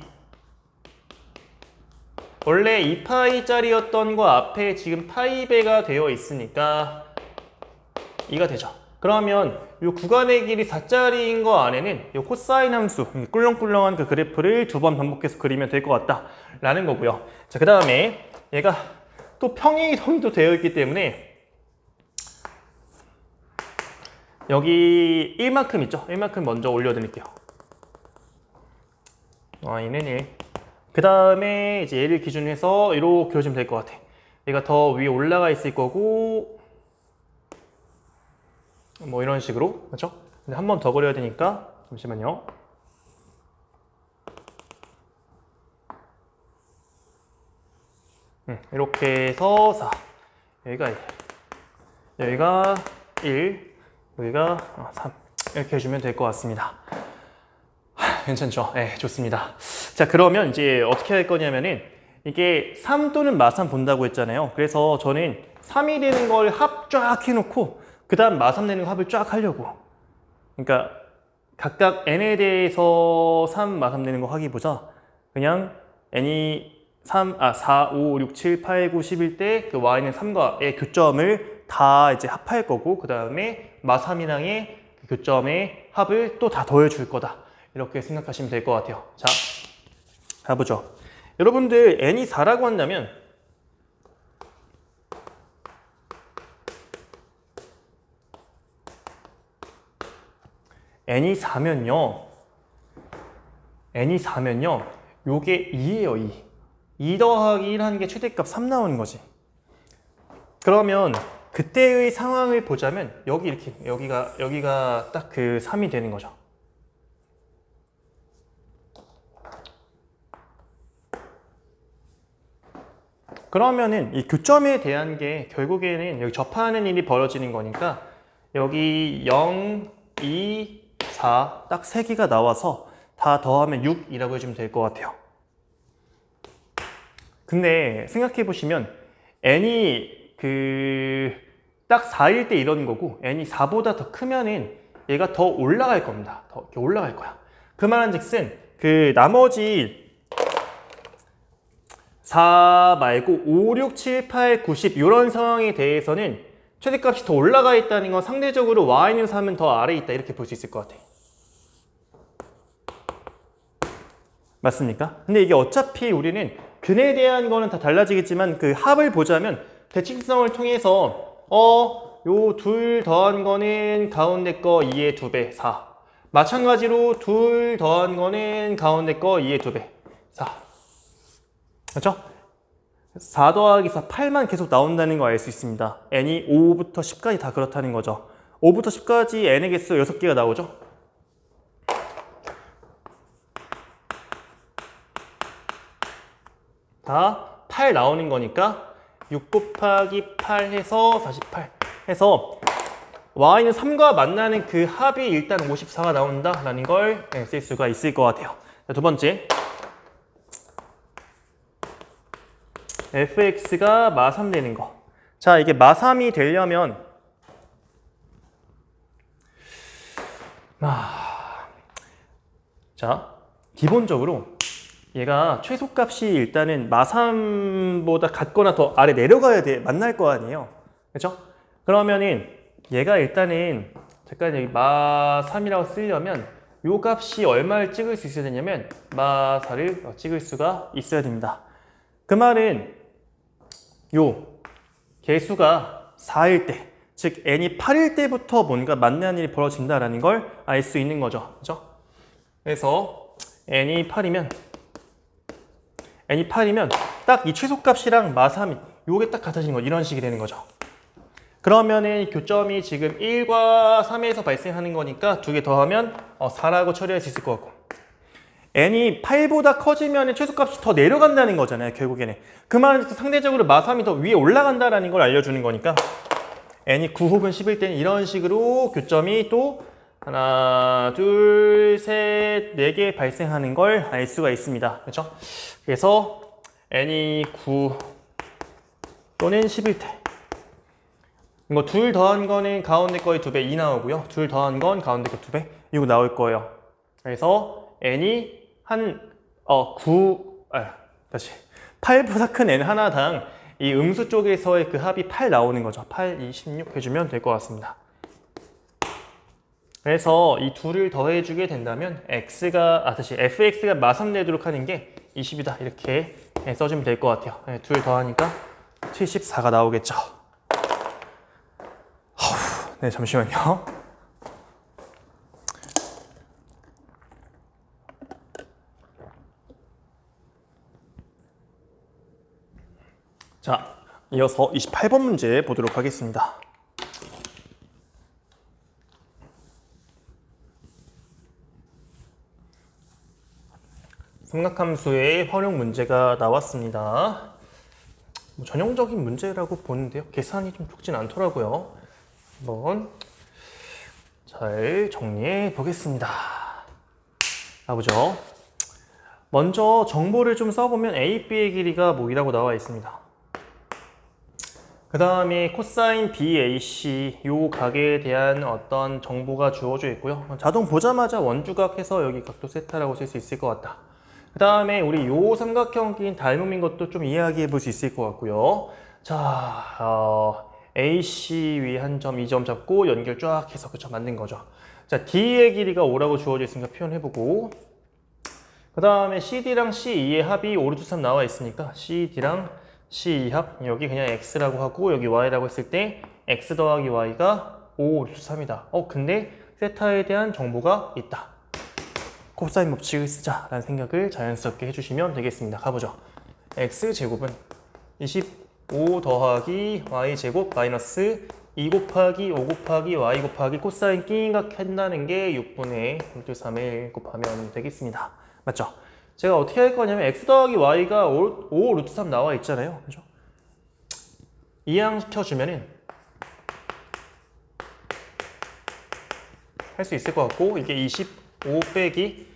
원래 2파이짜리였던 거 앞에 지금 파이배가 되어 있으니까 2가 되죠. 그러면 이 구간의 길이 4짜리인 거 안에는 이 코사인 함수, 꿀렁꿀렁한 그 그래프를 2번 반복해서 그리면 될 것 같다 라는 거고요. 자, 그 다음에 얘가 또 평행이동도 되어 있기 때문에 여기 1만큼 있죠? 1만큼 먼저 올려드릴게요. y는 1. 그 다음에 이제 얘를 기준으로 해서 이렇게 그려주면 될 것 같아. 얘가 더 위에 올라가 있을 거고, 뭐 이런 식으로, 그렇죠? 근데 한 번 더 그려야 되니까 잠시만요. 이렇게 해서 4. 여기가 1. 여기가 1. 여기가 3. 이렇게 해주면 될 것 같습니다. 괜찮죠? 네, 좋습니다. 자, 그러면 이제 어떻게 할 거냐면은 이게 3 또는 마3 본다고 했잖아요. 그래서 저는 3이 되는 걸 합 쫙 해놓고 그 다음 마3 되는 거 합을 쫙 하려고. 그러니까 각각 n에 대해서 3, 마3 되는 거 하기보다 그냥 n이 4, 5, 6, 7, 8, 9, 10일 때 그 y는 3과의 교점을 다 이제 합할 거고 그 다음에 마3이랑의 그 교점의 합을 또 다 더해줄 거다. 이렇게 생각하시면 될 것 같아요. 자, 가보죠. 여러분들 n이 4라고 한다면 n이 4면요. 요게 2예요, 2. 2 더하기 1 하는 게 최대값 3 나오는 거지. 그러면 그때의 상황을 보자면 여기 이렇게 여기가 딱 그 3이 되는 거죠. 그러면은 이 교점에 대한 게 결국에는 여기 접하는 일이 벌어지는 거니까 여기 0, 2, 4 딱 3개가 나와서 다 더하면 6이라고 해주면 될 것 같아요. 근데 생각해 보시면 n이 딱 4일 때 이런 거고 n이 4보다 더 크면은 얘가 더 올라갈 겁니다. 더 이렇게 올라갈 거야. 그 말한즉슨 그 나머지 4 말고 5, 6, 7, 8, 90 이런 상황에 대해서는 최대값이 더 올라가 있다는 건 상대적으로 y-3은 더 아래에 있다 이렇게 볼 수 있을 것 같아요. 맞습니까? 근데 이게 어차피 우리는 근에 대한 거는 다 달라지겠지만 그 합을 보자면 대칭성을 통해서 요 둘 더한 거는 가운데 거 2의 2배 4. 마찬가지로 둘 더한 거는 가운데 거 2의 2배 4. 그렇죠? 4 더하기 4, 8만 계속 나온다는 거 알 수 있습니다. n이 5부터 10까지 다 그렇다는 거죠. 5부터 10까지 n의 개수 6개가 나오죠. 다 8 나오는 거니까 6 곱하기 8 해서 48 해서 y는 3과 만나는 그 합이 일단 54가 나온다라는 걸 쓸 수가 있을 것 같아요. 자, 두 번째 fx가 마3 되는 거. 자, 이게 마3이 되려면 자, 기본적으로 얘가 최소값이 일단은 마3보다 같거나 더 아래 내려가야 돼. 만날 거 아니에요. 그렇죠? 그러면은 얘가 일단은 잠깐 여기 마3이라고 쓰려면 요 값이 얼마를 찍을 수 있어야 되냐면 마4를 찍을 수가 있어야 됩니다. 그 말은 요 개수가 4일 때, 즉 n이 8일 때부터 뭔가 만나는 일이 벌어진다라는 걸 알 수 있는 거죠. 그죠? 그래서 n이 8이면 딱 이 최소값이랑 마3이 요게 딱 같아지는 거 이런 식이 되는 거죠. 그러면은 교점이 지금 1과 3에서 발생하는 거니까 두 개 더하면 4라고 처리할 수 있을 것 같고 n이 8보다 커지면 최소값이 더 내려간다는 거잖아요. 결국에는 그 말은 상대적으로 마3이 더 위에 올라간다는 걸 알려주는 거니까 n이 9 혹은 10일 때는 이런 식으로 교점이 또 하나, 둘, 셋, 4개 발생하는 걸 알 수가 있습니다. 그렇죠? 그래서 n이 9 또는 10일 때 이거 둘 더한 거는 가운데 거의 2배 2 나오고요. 둘 더한 건 가운데 거 2배 이거 나올 거예요. 그래서 n이 한 8보다 큰 n 하나당 이 음수 쪽에서의 그 합이 8 나오는 거죠. 8, 2, 16 해주면 될 것 같습니다. 그래서 이 둘을 더해주게 된다면 fx가 마3 되도록 하는 게 20이다 이렇게 써주면 될 것 같아요. 둘 더하니까 74가 나오겠죠. 네, 잠시만요. 자, 이어서 28번 문제 보도록 하겠습니다. 삼각함수의 활용 문제가 나왔습니다. 전형적인 문제라고 보는데요. 계산이 좀 적진 않더라고요. 한번 잘 정리해 보겠습니다. 가보죠. 먼저 정보를 좀 써보면 A, B의 길이가 뭐이라고 나와 있습니다. 그 다음에 코사인 BAC 요 각에 대한 어떤 정보가 주어져 있고요. 자동 보자마자 원주각 해서 여기 각도 세타라고 쓸 수 있을 것 같다. 그 다음에 우리 요 삼각형끼리 닮음인 것도 좀 이해하게 볼 수 있을 것 같고요. 자, AC 위 한 점, 2점 잡고 연결 쫙 해서 그쵸 만든 거죠. 자, D의 길이가 5라고 주어져 있으니까 표현해보고 그 다음에 CD랑 CE의 합이 5 루트 3 나와 있으니까 CD랑 C2 합 여기 그냥 X라고 하고 여기 Y라고 했을 때 X 더하기 Y가 5 루트 3이다. 근데 세타에 대한 정보가 있다. 코사인 법칙을 쓰자라는 생각을 자연스럽게 해주시면 되겠습니다. 가보죠. X제곱은 20 5 더하기 y제곱 마이너스 2 곱하기 5 곱하기 y 곱하기 코사인 끼인각 한다는 게 6분의 루트 3을 곱하면 되겠습니다. 맞죠? 제가 어떻게 할 거냐면 x 더하기 y가 5 루트 3 나와 있잖아요. 그죠? 이항시켜주면은 할 수 있을 것 같고, 이게 25 빼기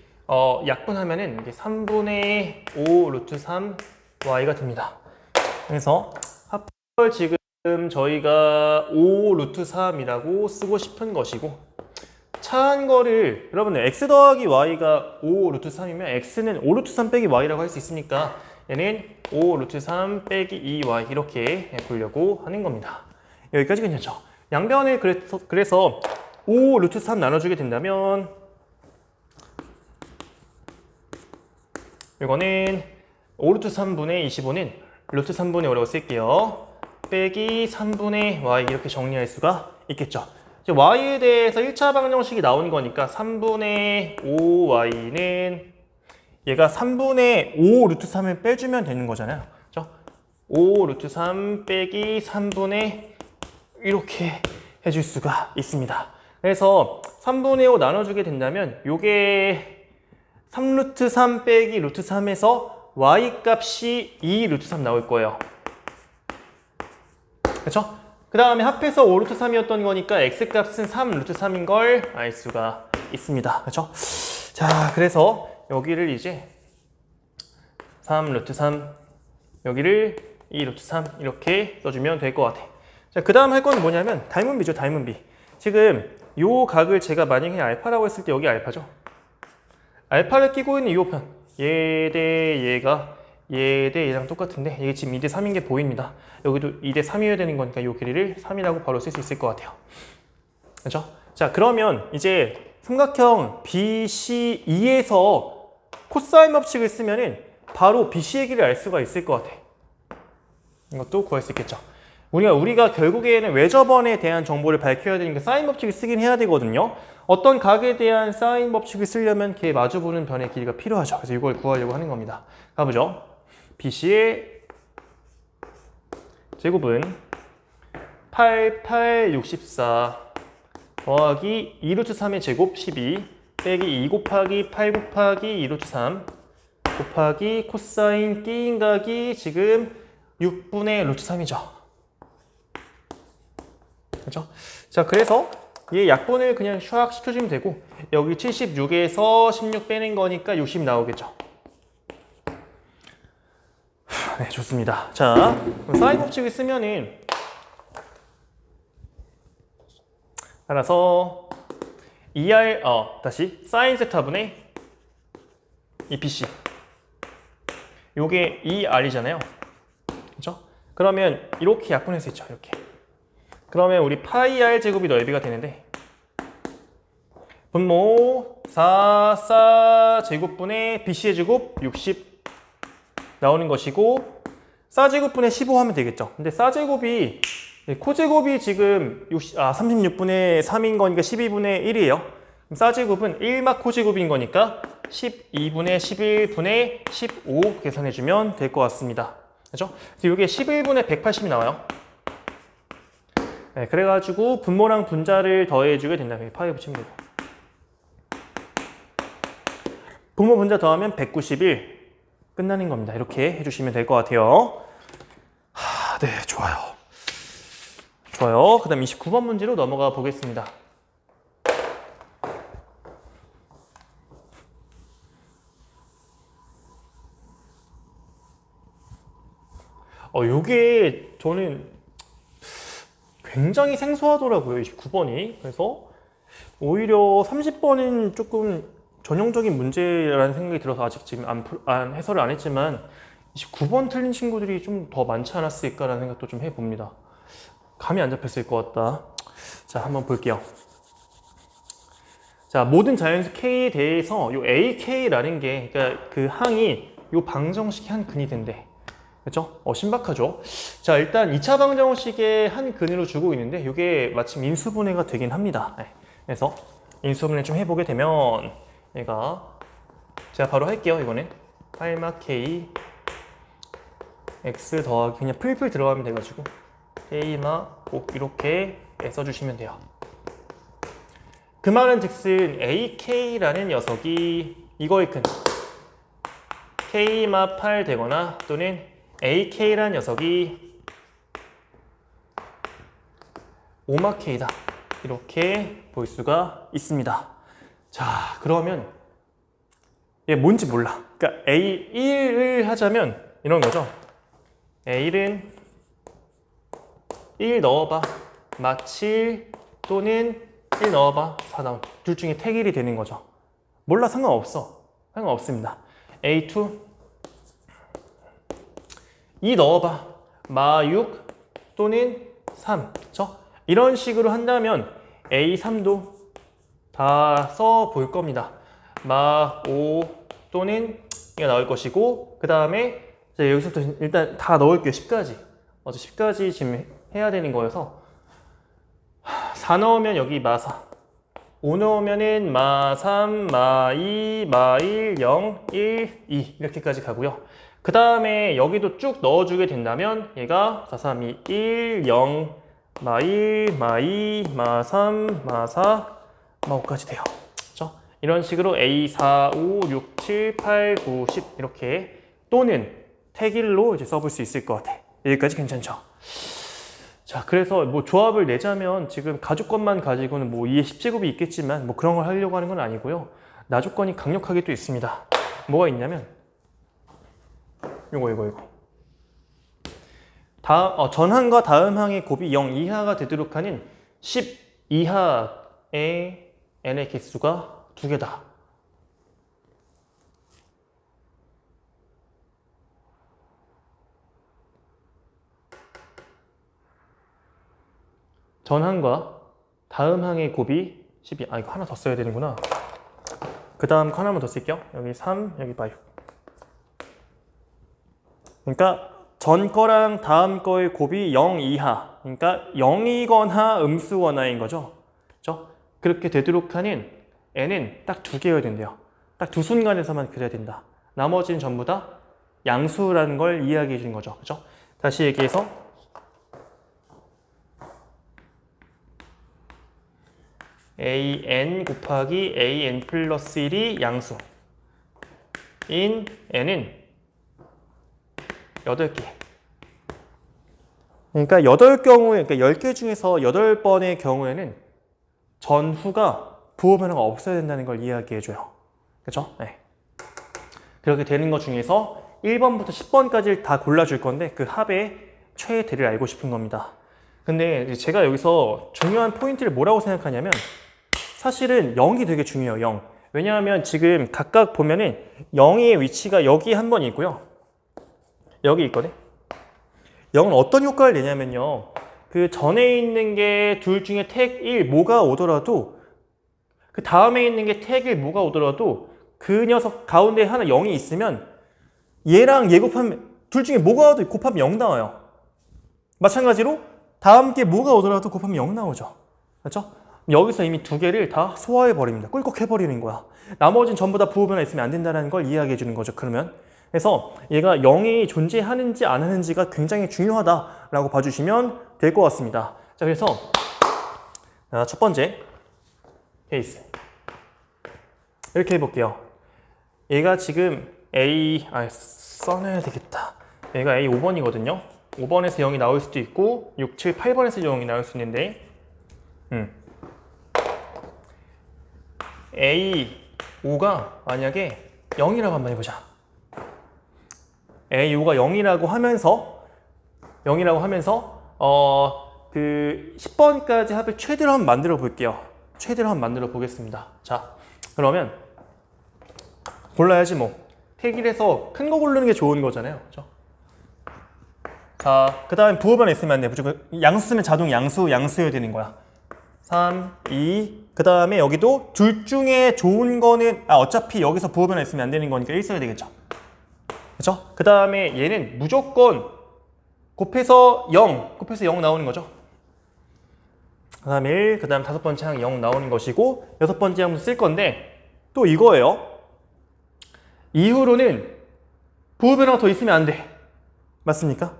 약분하면은 이게 3분의 5 루트 3 y가 됩니다. 그래서 합을 지금 저희가 5 루트 3이라고 쓰고 싶은 것이고, 차한 거를 여러분들 x 더하기 y가 5 루트 3이면 x는 5 루트 3 빼기 y라고 할 수 있으니까 얘는 5 루트 3 빼기 2y 이렇게 보려고 하는 겁니다. 여기까지 괜찮죠? 양변을 그래서 5 루트 3 나눠주게 된다면 이거는 5 루트 3분의 25는 루트 3분의 5라고 쓸게요. 빼기 3분의 y 이렇게 정리할 수가 있겠죠. y에 대해서 1차 방정식이 나온 거니까 3분의 5y는 얘가 3분의 5 루트 3을 빼주면 되는 거잖아요. 그렇죠? 5 루트 3 빼기 3분의 이렇게 해줄 수가 있습니다. 그래서 3분의 5 나눠주게 된다면 요게 3 루트 3 빼기 루트 3에서 y 값이 2 루트 3 나올 거예요. 그렇죠? 그 다음에 합해서 5 루트 3이었던 거니까 x 값은 3 루트 3인 걸 알 수가 있습니다. 그렇죠? 자, 그래서 여기를 이제 3 루트 3 여기를 2 루트 3 이렇게 써주면 될 것 같아. 자, 그 다음 할 건 뭐냐면 닮은비죠. 닮은비. 지금 요 각을 제가 만약에 알파라고 했을 때 여기 알파죠. 알파를 끼고 있는 이 편 얘 대 얘가 얘 대 얘랑 똑같은데 이게 지금 2대 3인 게 보입니다. 여기도 2대 3이어야 되는 거니까 이 길이를 3이라고 바로 쓸 수 있을 것 같아요. 그렇죠? 자, 그러면 이제 삼각형 BC2에서 코사인 법칙을 쓰면은 바로 BC의 길이를 알 수가 있을 것 같아. 이것도 구할 수 있겠죠. 우리가 결국에는 외접원에 대한 정보를 밝혀야 되니까 사인 법칙을 쓰긴 해야 되거든요. 어떤 각에 대한 사인 법칙을 쓰려면 걔 마주보는 변의 길이가 필요하죠. 그래서 이걸 구하려고 하는 겁니다. 가보죠. BC의 제곱은 8, 8, 64 더하기 2루트 3의 제곱 12 빼기 2 곱하기 8 곱하기 2루트 3 곱하기 코사인 끼인각이 지금 6분의 루트 3이죠. 그렇죠? 자, 그래서 얘 약분을 그냥 샥 시켜주면 되고 여기 76에서 16 빼는 거니까 60 나오겠죠. 네, 좋습니다. 자, 그럼 사인 법칙을 쓰면은 따라서 다시 사인 세타분의 이 BC 요게 2R이잖아요. 그렇죠? 그러면 이렇게 약분할 수 있죠. 이렇게. 그러면 우리 파이 R 제곱이 넓이가 되는데 분모 4 제곱분의 BC의 제곱 60 나오는 것이고 사제곱분의 15 하면 되겠죠. 근데 사제곱이 코제곱이 지금 36분의 3인 거니까 12분의 1이에요. 그럼 사제곱은 1막 코제곱인 거니까 12분의 11분의 15 계산해주면 될 것 같습니다. 그렇죠? 그래서 이게 11분의 180이 나와요. 네, 그래가지고 분모랑 분자를 더해주게 된다면 파이 붙이면 되고 분모 분자 더하면 191 끝나는 겁니다. 이렇게 해주시면 될 것 같아요. 네, 좋아요. 좋아요. 그 다음 29번 문제로 넘어가 보겠습니다. 요게 저는 굉장히 생소하더라고요. 29번이. 그래서 오히려 30번은 조금 전형적인 문제라는 생각이 들어서 아직 지금 해설을 안 했지만 29번 틀린 친구들이 좀 더 많지 않았을까라는 생각도 좀 해봅니다. 감이 안 잡혔을 것 같다. 자, 한번 볼게요. 자, 모든 자연수 K에 대해서 요 AK라는 게 그러니까 그 항이 요 방정식의 한 근이 된대. 그렇죠? 신박하죠? 자, 일단 2차 방정식의 한 근으로 주고 있는데 이게 마침 인수분해가 되긴 합니다. 네. 그래서 인수분해 좀 해보게 되면 얘가 제가 바로 할게요. 이거는 8막 K x 더하기 그냥 풀풀 들어가면 돼가지고 k마 5 이렇게 써주시면 돼요. 그 말은 즉슨 ak라는 녀석이 이거의 큰 k마 8 되거나 또는 ak라는 녀석이 5마 k다 이렇게 볼 수가 있습니다. 자, 그러면 얘 뭔지 몰라. 그러니까 A1을 하자면 이런 거죠. A1은 1 넣어봐. 마 7 또는 1 넣어봐. 4 나온. 둘 중에 택일이 되는 거죠. 몰라, 상관없어. 상관없습니다. A2 2 넣어봐. 마 6 또는 3. 그렇죠? 이런 식으로 한다면 A3도 다 써볼 겁니다. 마 5 또는 이가 나올 것이고 그 다음에 여기서부터 일단 다 넣을게요. 10까지. 맞아, 10까지 지금 해야 되는 거여서 4 넣으면 여기 마 4 5 넣으면은 마 3, 마 2, 마 1, 0, 1, 2 이렇게까지 가고요. 그 다음에 여기도 쭉 넣어주게 된다면 얘가 4, 3, 2, 1, 0, 마 1, 마 2, 마 3, 마 4, 마 5까지 돼요. 그렇죠? 이런 식으로 A, 4, 5, 6, 7, 8, 9, 10 이렇게 또는 택일로 이제 써볼 수 있을 것 같아. 여기까지 괜찮죠? 자, 그래서 뭐 조합을 내자면 지금 가주권만 가지고는 뭐 2의 10제곱이 있겠지만 뭐 그런 걸 하려고 하는 건 아니고요. 나주권이 강력하게 또 있습니다. 뭐가 있냐면 이거 전항과 다음 항의 곱이 0 이하가 되도록 하는 10 이하의 n의 개수가 2개다. 전항과 다음 항의 곱이 12. 이거 하나 더 써야 되는구나. 그 다음 거 하나만 더 쓸게요. 여기 3, 여기 봐 6. 그러니까 전 거랑 다음 거의 곱이 0 이하. 그러니까 0이거나 음수거나인 거죠. 그렇죠? 그렇게 되도록 하는 n은 딱 2개여야 된대요. 딱 두 순간에서만 그래야 된다. 나머지는 전부 다 양수라는 걸 이야기해 주는 거죠. 그렇죠? 다시 얘기해서 an 곱하기 an 플러스 1이 양수인 n은 8개. 그러니까 8경우에, 그러니까 10개 중에서 8번의 경우에는 전후가 부호 변화가 없어야 된다는 걸 이야기해줘요. 그렇죠? 네. 그렇게 되는 것 중에서 1번부터 10번까지를 다 골라줄 건데 그 합의 최대를 알고 싶은 겁니다. 근데 제가 여기서 중요한 포인트를 뭐라고 생각하냐면 사실은 0이 되게 중요해요. 0. 왜냐하면 지금 각각 보면은 0의 위치가 여기 한 번 있고요. 여기 있거든. 0은 어떤 효과를 내냐면요. 그 전에 있는 게 둘 중에 택 1 뭐가 오더라도 그 다음에 있는 게 택 1 뭐가 오더라도 그 녀석 가운데 하나 0이 있으면 얘랑 얘 곱하면 둘 중에 뭐가 와도 곱하면 0 나와요. 마찬가지로 다음 게 뭐가 오더라도 곱하면 0 나오죠. 그렇죠? 여기서 이미 2개를 다 소화해 버립니다. 꿀꺽 해버리는 거야. 나머지는 전부 다 부호 변화 있으면 안 된다는 걸 이야기해 주는 거죠. 그러면 그래서 얘가 0이 존재하는지 안 하는지가 굉장히 중요하다라고 봐주시면 될 것 같습니다. 자, 그래서 첫 번째 케이스 이렇게 해볼게요. 얘가 지금 써놔야 되겠다. 얘가 A 5번이거든요. 5번에서 0이 나올 수도 있고 6, 7, 8번에서 0이 나올 수 있는데 A5가 만약에 0이라고 한번 해보자. A5가 0이라고 하면서 그 10번까지 합을 최대로 한번 만들어 볼게요. 최대로 한번 만들어 보겠습니다. 자, 그러면 골라야지 뭐. 택일에서 큰 거 고르는 게 좋은 거잖아요. 그렇죠? 자, 그 다음에 부호 변화 있으면 안 돼. 무조건 양수 쓰면 자동 양수여야 되는 거야. 3, 2, 그 다음에 여기도 둘 중에 좋은 거는 어차피 여기서 부호 변화 있으면 안 되는 거니까 1 써야 되겠죠. 그렇죠? 그 다음에 얘는 무조건 곱해서 0 나오는 거죠. 그 다음에 1, 그 다음 5번째 항 0 나오는 것이고 6번째 항도 쓸 건데 또 이거예요. 이후로는 부호 변화가 더 있으면 안 돼. 맞습니까?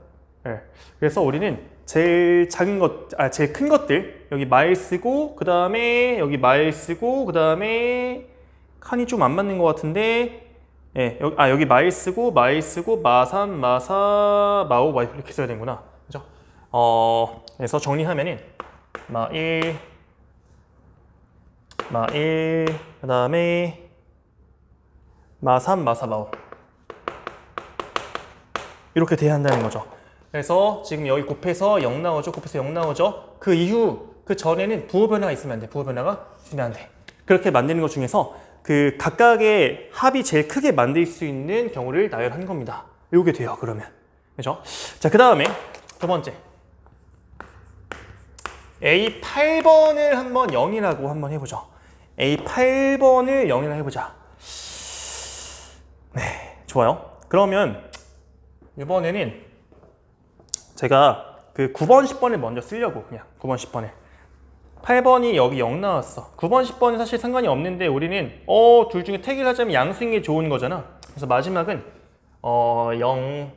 네. 그래서 우리는 제일 작은 것, 제일 큰 것들 여기 말 쓰고 그 다음에 여기 말 쓰고 그 다음에 칸이 좀 안 맞는 것 같은데 예, 여기 말 쓰고 마삼 마사 마오 마 이렇게 써야 되는구나. 그죠? 그래서 정리하면은 마일 그 다음에 마삼 마사 마오 이렇게 돼야 한다는 거죠. 그래서 지금 여기 곱해서 0 나오죠. 곱해서 0 나오죠. 그 이후 그 전에는 부호 변화가 있으면 안 돼. 부호 변화가 있으면 안 돼. 그렇게 만드는 것 중에서 그 각각의 합이 제일 크게 만들 수 있는 경우를 나열한 겁니다. 이게 돼요. 그러면 그죠? 자, 그 다음에 두 번째 A8번을 한번 0이라고 한번 해보죠. A8번을 0이라고 해보자. 네, 좋아요. 그러면 이번에는 제가 그 9번, 10번을 먼저 쓰려고 그냥 9번, 10번을 8번이 여기 0 나왔어. 9번, 10번은 사실 상관이 없는데 우리는 둘 중에 택일 하자면 양수인 게 좋은 거잖아. 그래서 마지막은 0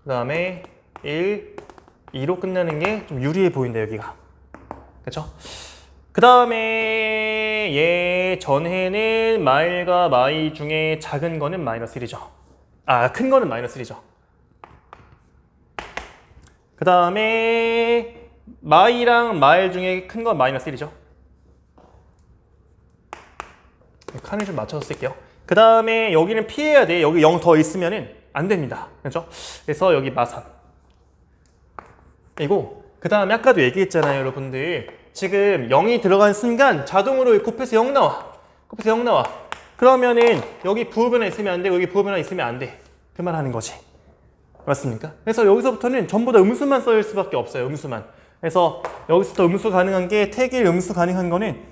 그 다음에 1, 2로 끝나는 게 좀 유리해 보인다 여기가. 그쵸? 그 다음에 얘 전해는 마일과 마이 중에 작은 거는 마이너스 1이죠. 큰 거는 마이너스 1이죠. 그 다음에 마이랑 마일 중에 큰 건 마이너스 1이죠. 칸을 좀 맞춰서 쓸게요. 그 다음에 여기는 피해야 돼. 여기 0 더 있으면은 안 됩니다. 그렇죠? 그래서 여기 마산. 그리고 그 다음에 아까도 얘기했잖아요, 여러분들. 지금 0이 들어간 순간 자동으로 곱해서 0 나와. 곱해서 0 나와. 그러면은 여기 부호 변화 있으면 안 돼. 여기 부호 변화 있으면 안 돼. 그 말 하는 거지. 맞습니까? 그래서 여기서부터는 전부 다 음수만 써야 할 수밖에 없어요. 음수만. 그래서 여기서부터 음수 가능한 게 택일 음수 가능한 거는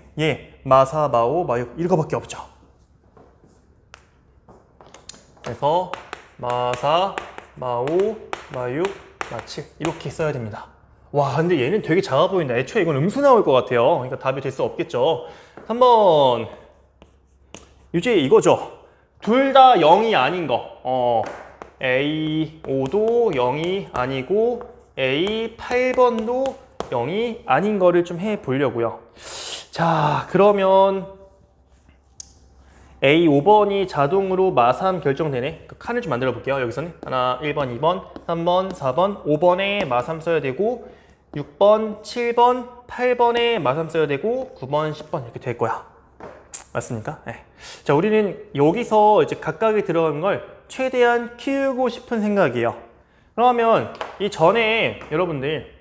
마사, 마오, 마육 이거밖에 없죠. 그래서 마사, 마오, 마육, 마칠 이렇게 써야 됩니다. 와, 근데 얘는 되게 작아 보인다. 애초에 이건 음수 나올 것 같아요. 그러니까 답이 될 수 없겠죠. 3번 이제 이거죠. 둘 다 0이 아닌 거. A5도 0이 아니고 A8번도 0이 아닌 거를 좀 해보려고요. 자, 그러면 A5번이 자동으로 마삼 결정되네. 그 칸을 좀 만들어 볼게요. 여기서는 하나, 1번, 2번, 3번, 4번, 5번에 마삼 써야 되고 6번, 7번, 8번에 마삼 써야 되고 9번, 10번 이렇게 될 거야. 맞습니까? 네. 자, 우리는 여기서 이제 각각이 들어간 걸 최대한 키우고 싶은 생각이에요. 그러면 이 전에 여러분들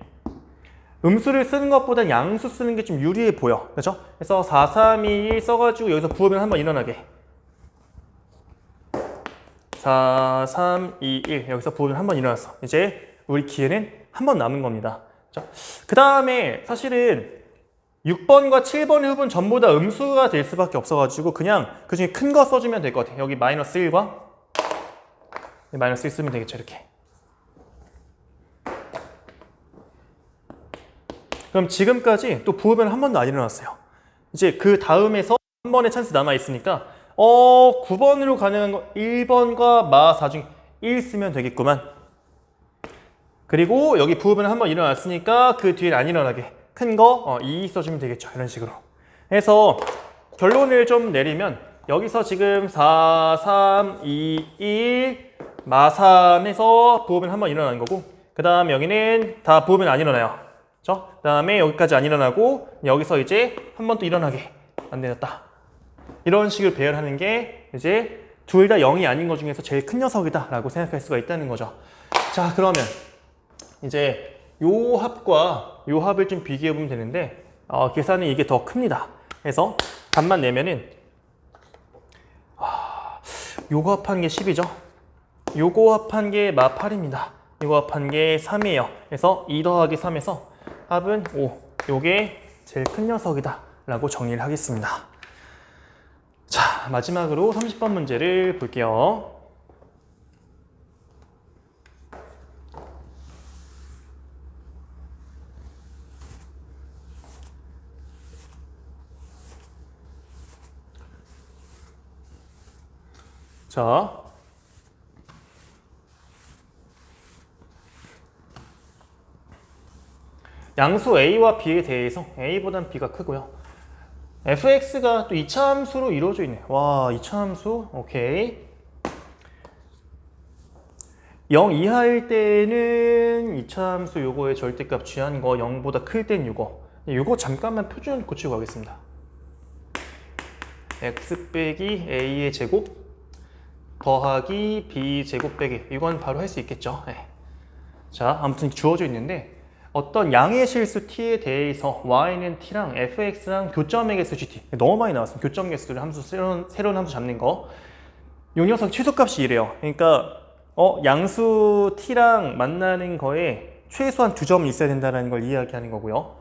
음수를 쓰는 것보다 양수 쓰는 게 좀 유리해 보여. 그렇죠? 그래서 4, 3, 2, 1 써가지고 여기서 부호변 한번 일어나게. 4, 3, 2, 1 여기서 부호변 한번 일어났어. 이제 우리 기회는 한 번 남은 겁니다. 그렇죠? 그 다음에 사실은 6번과 7번의 흡은 전부 다 음수가 될 수밖에 없어가지고 그냥 그 중에 큰 거 써주면 될 것 같아요. 여기 마이너스 1과 마이너스 1 쓰면 되겠죠. 이렇게. 그럼 지금까지 또 부호변 한 번도 안 일어났어요. 이제 그 다음에서 한 번의 찬스 남아있으니까 9번으로 가능한 거 1번과 마 4 중 1 쓰면 되겠구만. 그리고 여기 부호변 한 번 일어났으니까 그 뒤에 안 일어나게 큰 거 2 써주면 되겠죠. 이런 식으로 해서 결론을 좀 내리면 여기서 지금 4, 3, 2, 1 마 3에서 부호변 한 번 일어나는 거고 그 다음 여기는 다 부호변 안 일어나요. 그렇죠? 그 다음에 여기까지 안 일어나고 여기서 이제 한 번 또 일어나게 만들었다. 이런 식으로 배열하는 게 이제 둘 다 0이 아닌 것 중에서 제일 큰 녀석이다 라고 생각할 수가 있다는 거죠. 자, 그러면 이제 요 합과 요 합을 좀 비교해 보면 되는데 계산은 이게 더 큽니다. 그래서 답만 내면은 요거 합한 게 10이죠. 요거 합한 게 마 8입니다. 요거 합한 게 3이에요. 그래서 2 더하기 3에서 합은 5. 요게 제일 큰 녀석이다 라고 정리를 하겠습니다. 자, 마지막으로 30번 문제를 볼게요. 자, 양수 A와 B에 대해서 A보단 B가 크고요. fx가 또 이차함수로 이루어져 있네. 와, 이차함수. 오케이. 0 이하일 때는 이차함수 요거의 절대값 취한 거 0보다 클 땐 요거. 요거 잠깐만 표준 고치고 가겠습니다. x 빼기 a의 제곱 더하기 b 제곱 빼기, 이건 바로 할 수 있겠죠. 네. 자, 아무튼 주어져 있는데 어떤 양의 실수 t에 대해서 y는 t랑 fx랑 교점의 개수 gt, 너무 많이 나왔습니다. 교점 개수를 함수, 새로운 함수 잡는 거. 요 녀석 최소값이 이래요. 그러니까 양수 t랑 만나는 거에 최소한 2점이 있어야 된다는 걸 이야기하는 거고요.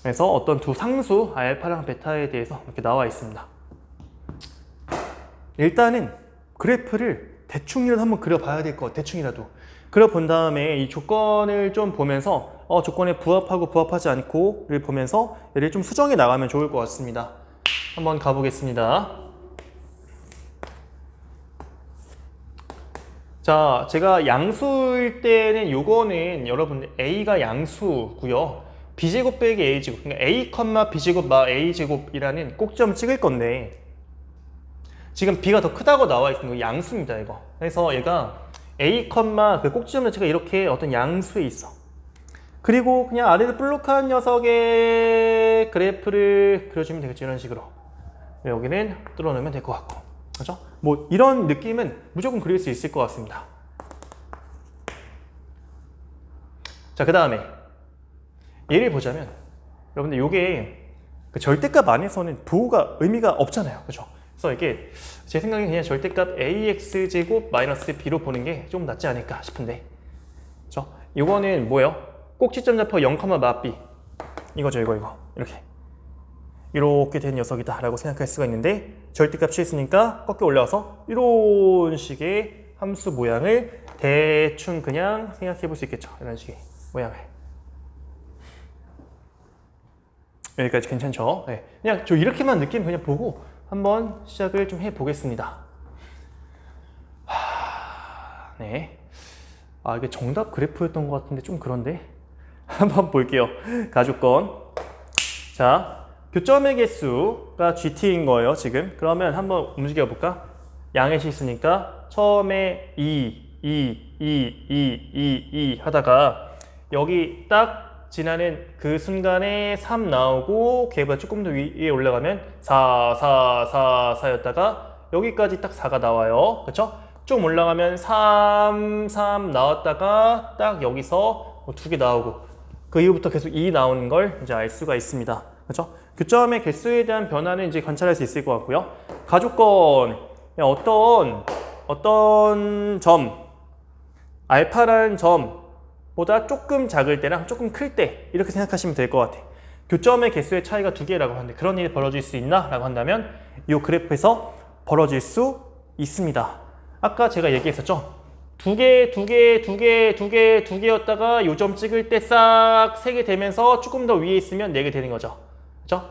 그래서 어떤 두 상수 알파랑 베타에 대해서 이렇게 나와 있습니다. 일단은 그래프를 대충이라도 한번 그려봐야 될 것 같아요. 대충이라도. 그려본 다음에 이 조건을 좀 보면서 조건에 부합하고 부합하지 않고를 보면서 얘를 좀 수정해 나가면 좋을 것 같습니다. 한번 가보겠습니다. 자, 제가 양수일 때는 요거는 여러분들 A가 양수고요. B제곱 빼기 A제곱, 그러니까 A, B제곱 마 A제곱이라는 꼭지점을 찍을 건데 지금 B가 더 크다고 나와 있는 거 양수입니다, 이거. 그래서 얘가 A, 그 꼭지점 자체가 이렇게 어떤 양수에 있어. 그리고 그냥 아래를 볼록한 녀석의 그래프를 그려주면 되겠죠, 이런 식으로. 여기는 뚫어놓으면 될 것 같고. 그죠? 뭐 이런 느낌은 무조건 그릴 수 있을 것 같습니다. 자, 그 다음에 예를 보자면 여러분들 요게 그 절대값 안에서는 부호가 의미가 없잖아요. 그죠? 그래서 이게 제 생각엔 그냥 절대값 ax제곱 마이너스 b로 보는 게 좀 낫지 않을까 싶은데, 그죠? 요거는 뭐예요? 꼭지점 잡혀 0, 마 b 이거죠. 이거 이렇게 된 녀석이다 라고 생각할 수가 있는데, 절대값 취했으니까 꺾여 올라와서 이런 식의 함수 모양을 대충 그냥 생각해 볼 수 있겠죠. 이런 식의 모양을. 여기까지 괜찮죠? 네. 그냥 저 이렇게만 느낌 그냥 보고 한번 시작을 좀 해보겠습니다. 네. 이게 정답 그래프였던 것 같은데 좀 그런데? 한번 볼게요. 가주권. 자, 교점의 개수가 GT인 거예요, 지금. 그러면 한번 움직여 볼까? 양의 실수니까 처음에 2 하다가 여기 딱 지나는 그 순간에 3 나오고 걔보다 조금 더 위에 올라가면 4였다가 여기까지 딱 4가 나와요. 그렇죠? 좀 올라가면 3 나왔다가 딱 여기서 2개 나오고 그 이후부터 계속 2 나오는 걸 이제 알 수가 있습니다. 그렇죠? 교점의 개수에 대한 변화는 이제 관찰할 수 있을 것 같고요. 가족권, 어떤 점, 알파라는 점보다 조금 작을 때랑 조금 클 때 이렇게 생각하시면 될 것 같아. 교점의 개수의 차이가 2개라고 하는데 그런 일이 벌어질 수 있나? 라고 한다면 이 그래프에서 벌어질 수 있습니다. 아까 제가 얘기했었죠? 2개였다가 요점 찍을 때 싹 3개 되면서 조금 더 위에 있으면 4개 되는 거죠. 그죠?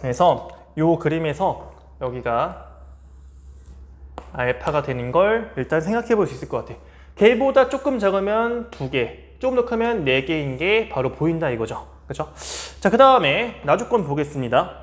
그래서 이 그림에서 여기가 알파가 되는 걸 일단 생각해 볼 수 있을 것 같아. 걔보다 조금 작으면 2개, 조금 더 크면 4개인 게 바로 보인다 이거죠. 그죠? 자, 그 다음에 나주권 보겠습니다.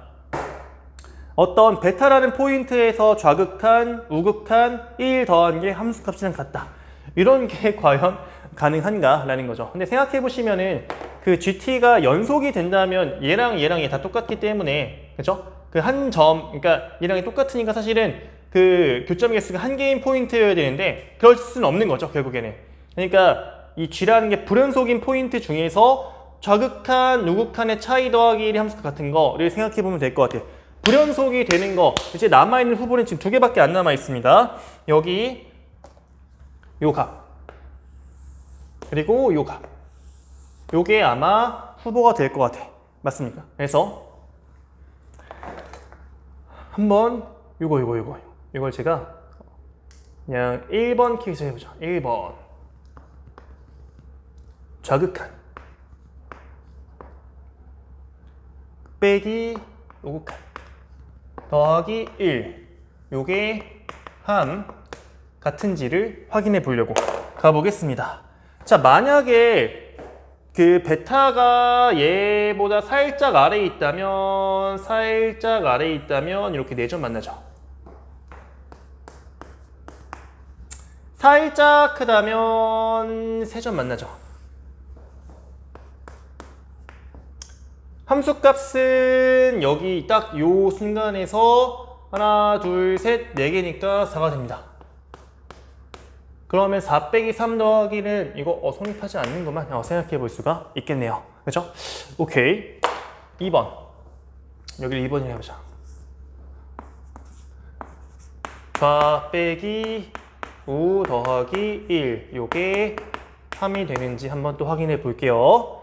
어떤 베타라는 포인트에서 좌극한, 우극한 1 더한 게 함수값이랑 같다. 이런 게 과연 가능한가? 라는 거죠. 근데 생각해 보시면은 그 GT가 연속이 된다면 얘랑 얘 다 똑같기 때문에, 그죠? 그 한 점, 그러니까 얘랑 똑같으니까 사실은 그 교점 개수가 한 개인 포인트여야 되는데 그럴 수는 없는 거죠, 결국에는. 그러니까 이 G라는 게 불연속인 포인트 중에서 좌극한, 우극한의 차이 더하기 1의 함수 같은 거를 생각해 보면 될 것 같아요. 불연속이 되는 거, 이제 남아있는 후보는 지금 2개밖에 안 남아 있습니다. 여기 요 값, 그리고 요 값. 요게 아마 후보가 될 것 같아. 맞습니까? 그래서 한번 이걸 제가 그냥 1번 케이스 해보죠. 1번 좌극한 빼기 우극한 더하기 1, 요게 함 같은지를 확인해 보려고 가보겠습니다. 자, 만약에 그 베타가 얘보다 살짝 아래에 있다면 이렇게 4점 만나죠. 살짝 크다면 3점 만나죠. 함수값은 여기 딱 요 순간에서 하나, 둘, 셋, 4개니까 4가 됩니다. 그러면 4 빼기 3 더하기는 이거 성립하지 않는구만 생각해 볼 수가 있겠네요. 그렇죠? 오케이. 2번. 여기를 2번이라 해보자. 좌 빼기 우 더하기 1. 요게 3이 되는지 한번 또 확인해 볼게요.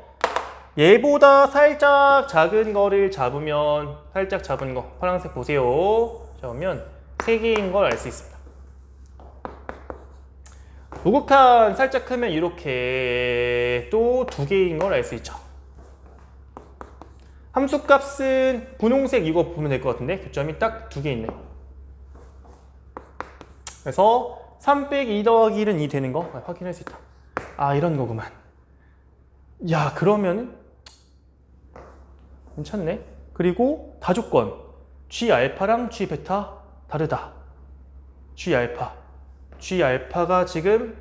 얘보다 살짝 작은 거를 잡으면 살짝 작은 거 파란색 보세요. 잡으면 3개인 걸 알 수 있습니다. 우극한 살짝 크면 이렇게 또 2개인 걸 알 수 있죠. 함수값은 분홍색 이거 보면 될 것 같은데 교점이 딱 2개 있네. 그래서 3 빼기 2 더하기 1은 2 되는 거 확인할 수 있다. 아 이런 거구만. 야 그러면 괜찮네. 그리고 다조건 G 알파랑 G 베타 다르다. G 알파가 지금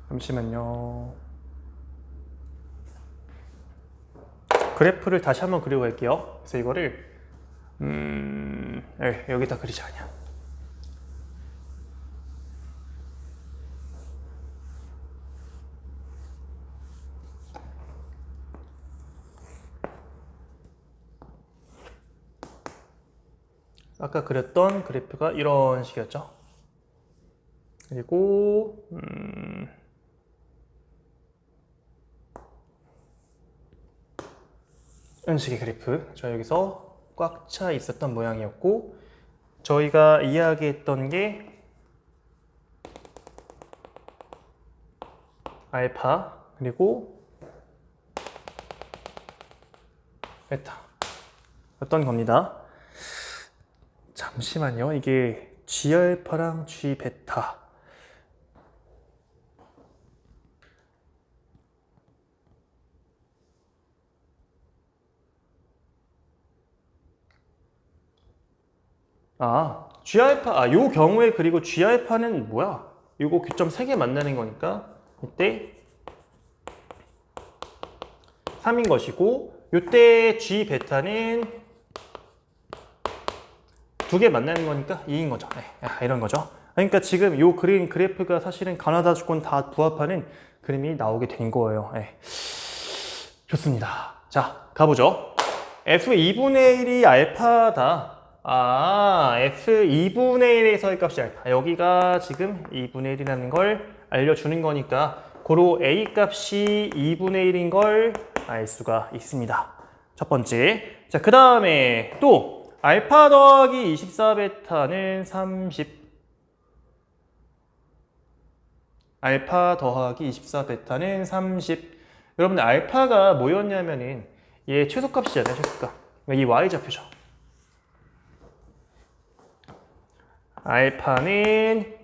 잠시만요. 그래프를 다시 한번 그리고 갈게요. 그래서 이거를 여기다 그리자 그냥. 아까 그렸던 그래프가 이런 식이었죠. 그리고 이런 식의 그래프. 저 여기서 꽉 차 있었던 모양이었고 저희가 이야기했던 게 알파 그리고 베타 였던 겁니다. 잠시만요. 이게 G알파랑 G베타 G알파 요 경우에 그리고 G알파는 뭐야? 요거 교점 3개 만나는 거니까 이때 3인 것이고 요때 G베타는 2개 만나는 거니까 2인 거죠. 이런 거죠. 그러니까 지금 요 그린 그래프가 사실은 가나다 주권 다 부합하는 그림이 나오게 된 거예요. 좋습니다. 자, 가보죠. F2분의 1이 알파다. F2분의 1에서의 값이 알파. 여기가 지금 2분의 1이라는 걸 알려주는 거니까 고로 A 값이 2분의 1인 걸 알 수가 있습니다. 첫 번째. 자, 그 다음에 또 알파 더하기 24베타는 30. 알파 더하기 24베타는 30. 여러분들 알파가 뭐였냐면은 얘 최소값이잖아요. 최소값. 이 y좌표죠. 알파는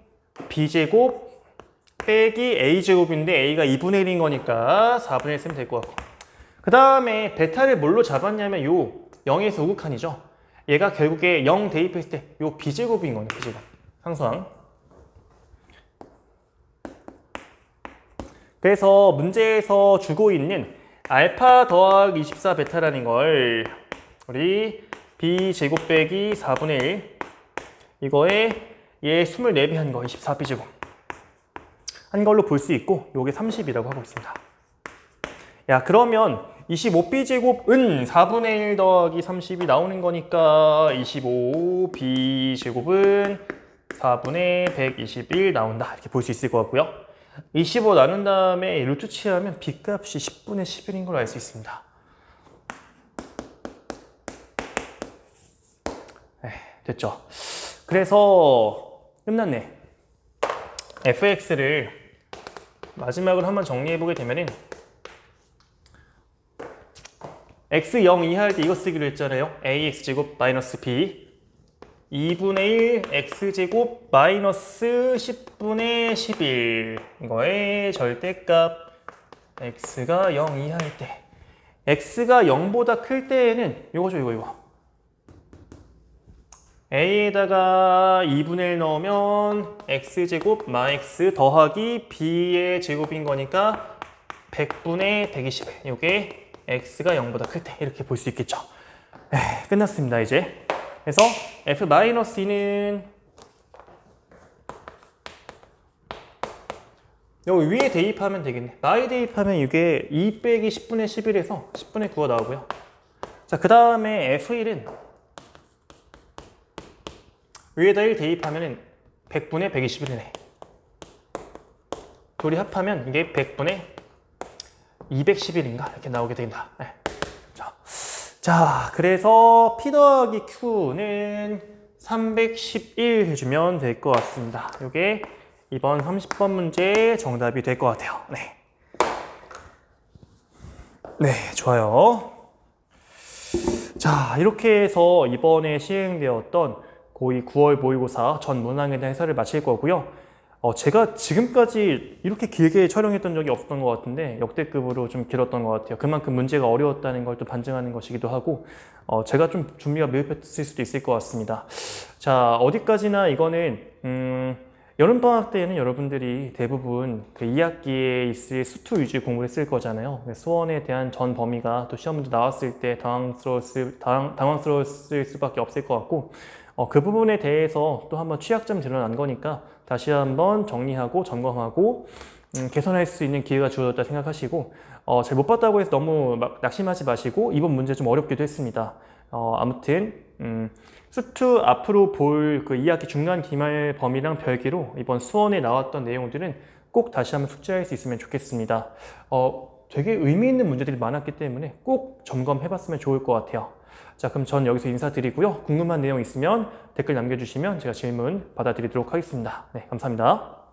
b제곱 빼기 a제곱인데 a가 2분의 1인 거니까 4분의 1 쓰면 될 것 같고 그 다음에 베타를 뭘로 잡았냐면 요 0에서 우극한이죠. 얘가 결국에 0 대입했을 때 요 b제곱인 거네. b제곱 상수항. 그래서 문제에서 주고 있는 알파 더하기 24 베타라는 걸 우리 b제곱 빼기 4분의 1 이거에 얘 24배 한 거 24b제곱 한 걸로 볼 수 있고 요게 30이라고 하고 있습니다. 야 그러면 25b제곱은 4분의 1 더하기 30이 나오는 거니까 25b제곱은 4분의 121 나온다 이렇게 볼 수 있을 것 같고요. 25 나눈 다음에 루트 취하면 b값이 10분의 11인 걸로 알 수 있습니다. 됐죠? 그래서 끝났네. fx를 마지막으로 한번 정리해보게 되면은 x 0 이하 할 때 이거 쓰기로 했잖아요. ax제곱 마이너스 b 2분의 1 x제곱 마이너스 10분의 11 이거의 절대값 x가 0 이하일 때 x가 0보다 클 때에는 이거죠 이거 a에다가 2분의 1 넣으면 x제곱 마x 더하기 b의 제곱인 거니까 100분의 120 이게 x가 0보다 클 때 이렇게 볼 수 있겠죠. 끝났습니다 이제. 그래서 f-2는 여기 위에 대입하면 되겠네. 나이 대입하면 이게 2 빼기 10분의 11에서 10분의 9가 나오고요. 자, 그 다음에 f1은 위에다 1 대입하면 100분의 121이네. 둘이 합하면 이게 100분의 211인가? 이렇게 나오게 된다. 네. 자, 그래서 P 더하기 Q는 311 해주면 될 것 같습니다. 이게 이번 30번 문제 정답이 될 것 같아요. 네. 네, 좋아요. 자, 이렇게 해서 이번에 시행되었던 고2 9월 모의고사 전 문항에 대한 해설을 마칠 거고요. 제가 지금까지 이렇게 길게 촬영했던 적이 없었던 것 같은데 역대급으로 좀 길었던 것 같아요. 그만큼 문제가 어려웠다는 걸 또 반증하는 것이기도 하고 제가 좀 준비가 미흡했을 수도 있을 것 같습니다. 자, 어디까지나 이거는 여름방학 때에는 여러분들이 대부분 그 2학기에 있을 수투 위주의 공부를 했을 거잖아요. 수원에 대한 전 범위가 또 시험 문제 나왔을 때 당황스러웠을 수밖에 없을 것 같고 그 부분에 대해서 또 한번 취약점 드러난 거니까 다시 한번 정리하고 점검하고 개선할 수 있는 기회가 주어졌다 생각하시고 잘 못 봤다고 해서 너무 막 낙심하지 마시고 이번 문제 좀 어렵기도 했습니다. 아무튼 수투 앞으로 볼 그 2학기 중간 기말 범위랑 별개로 이번 수원에 나왔던 내용들은 꼭 다시 한번 숙지할 수 있으면 좋겠습니다. 되게 의미 있는 문제들이 많았기 때문에 꼭 점검해 봤으면 좋을 것 같아요. 자, 그럼 전 여기서 인사드리고요. 궁금한 내용 있으면 댓글 남겨주시면 제가 질문 받아드리도록 하겠습니다. 네, 감사합니다.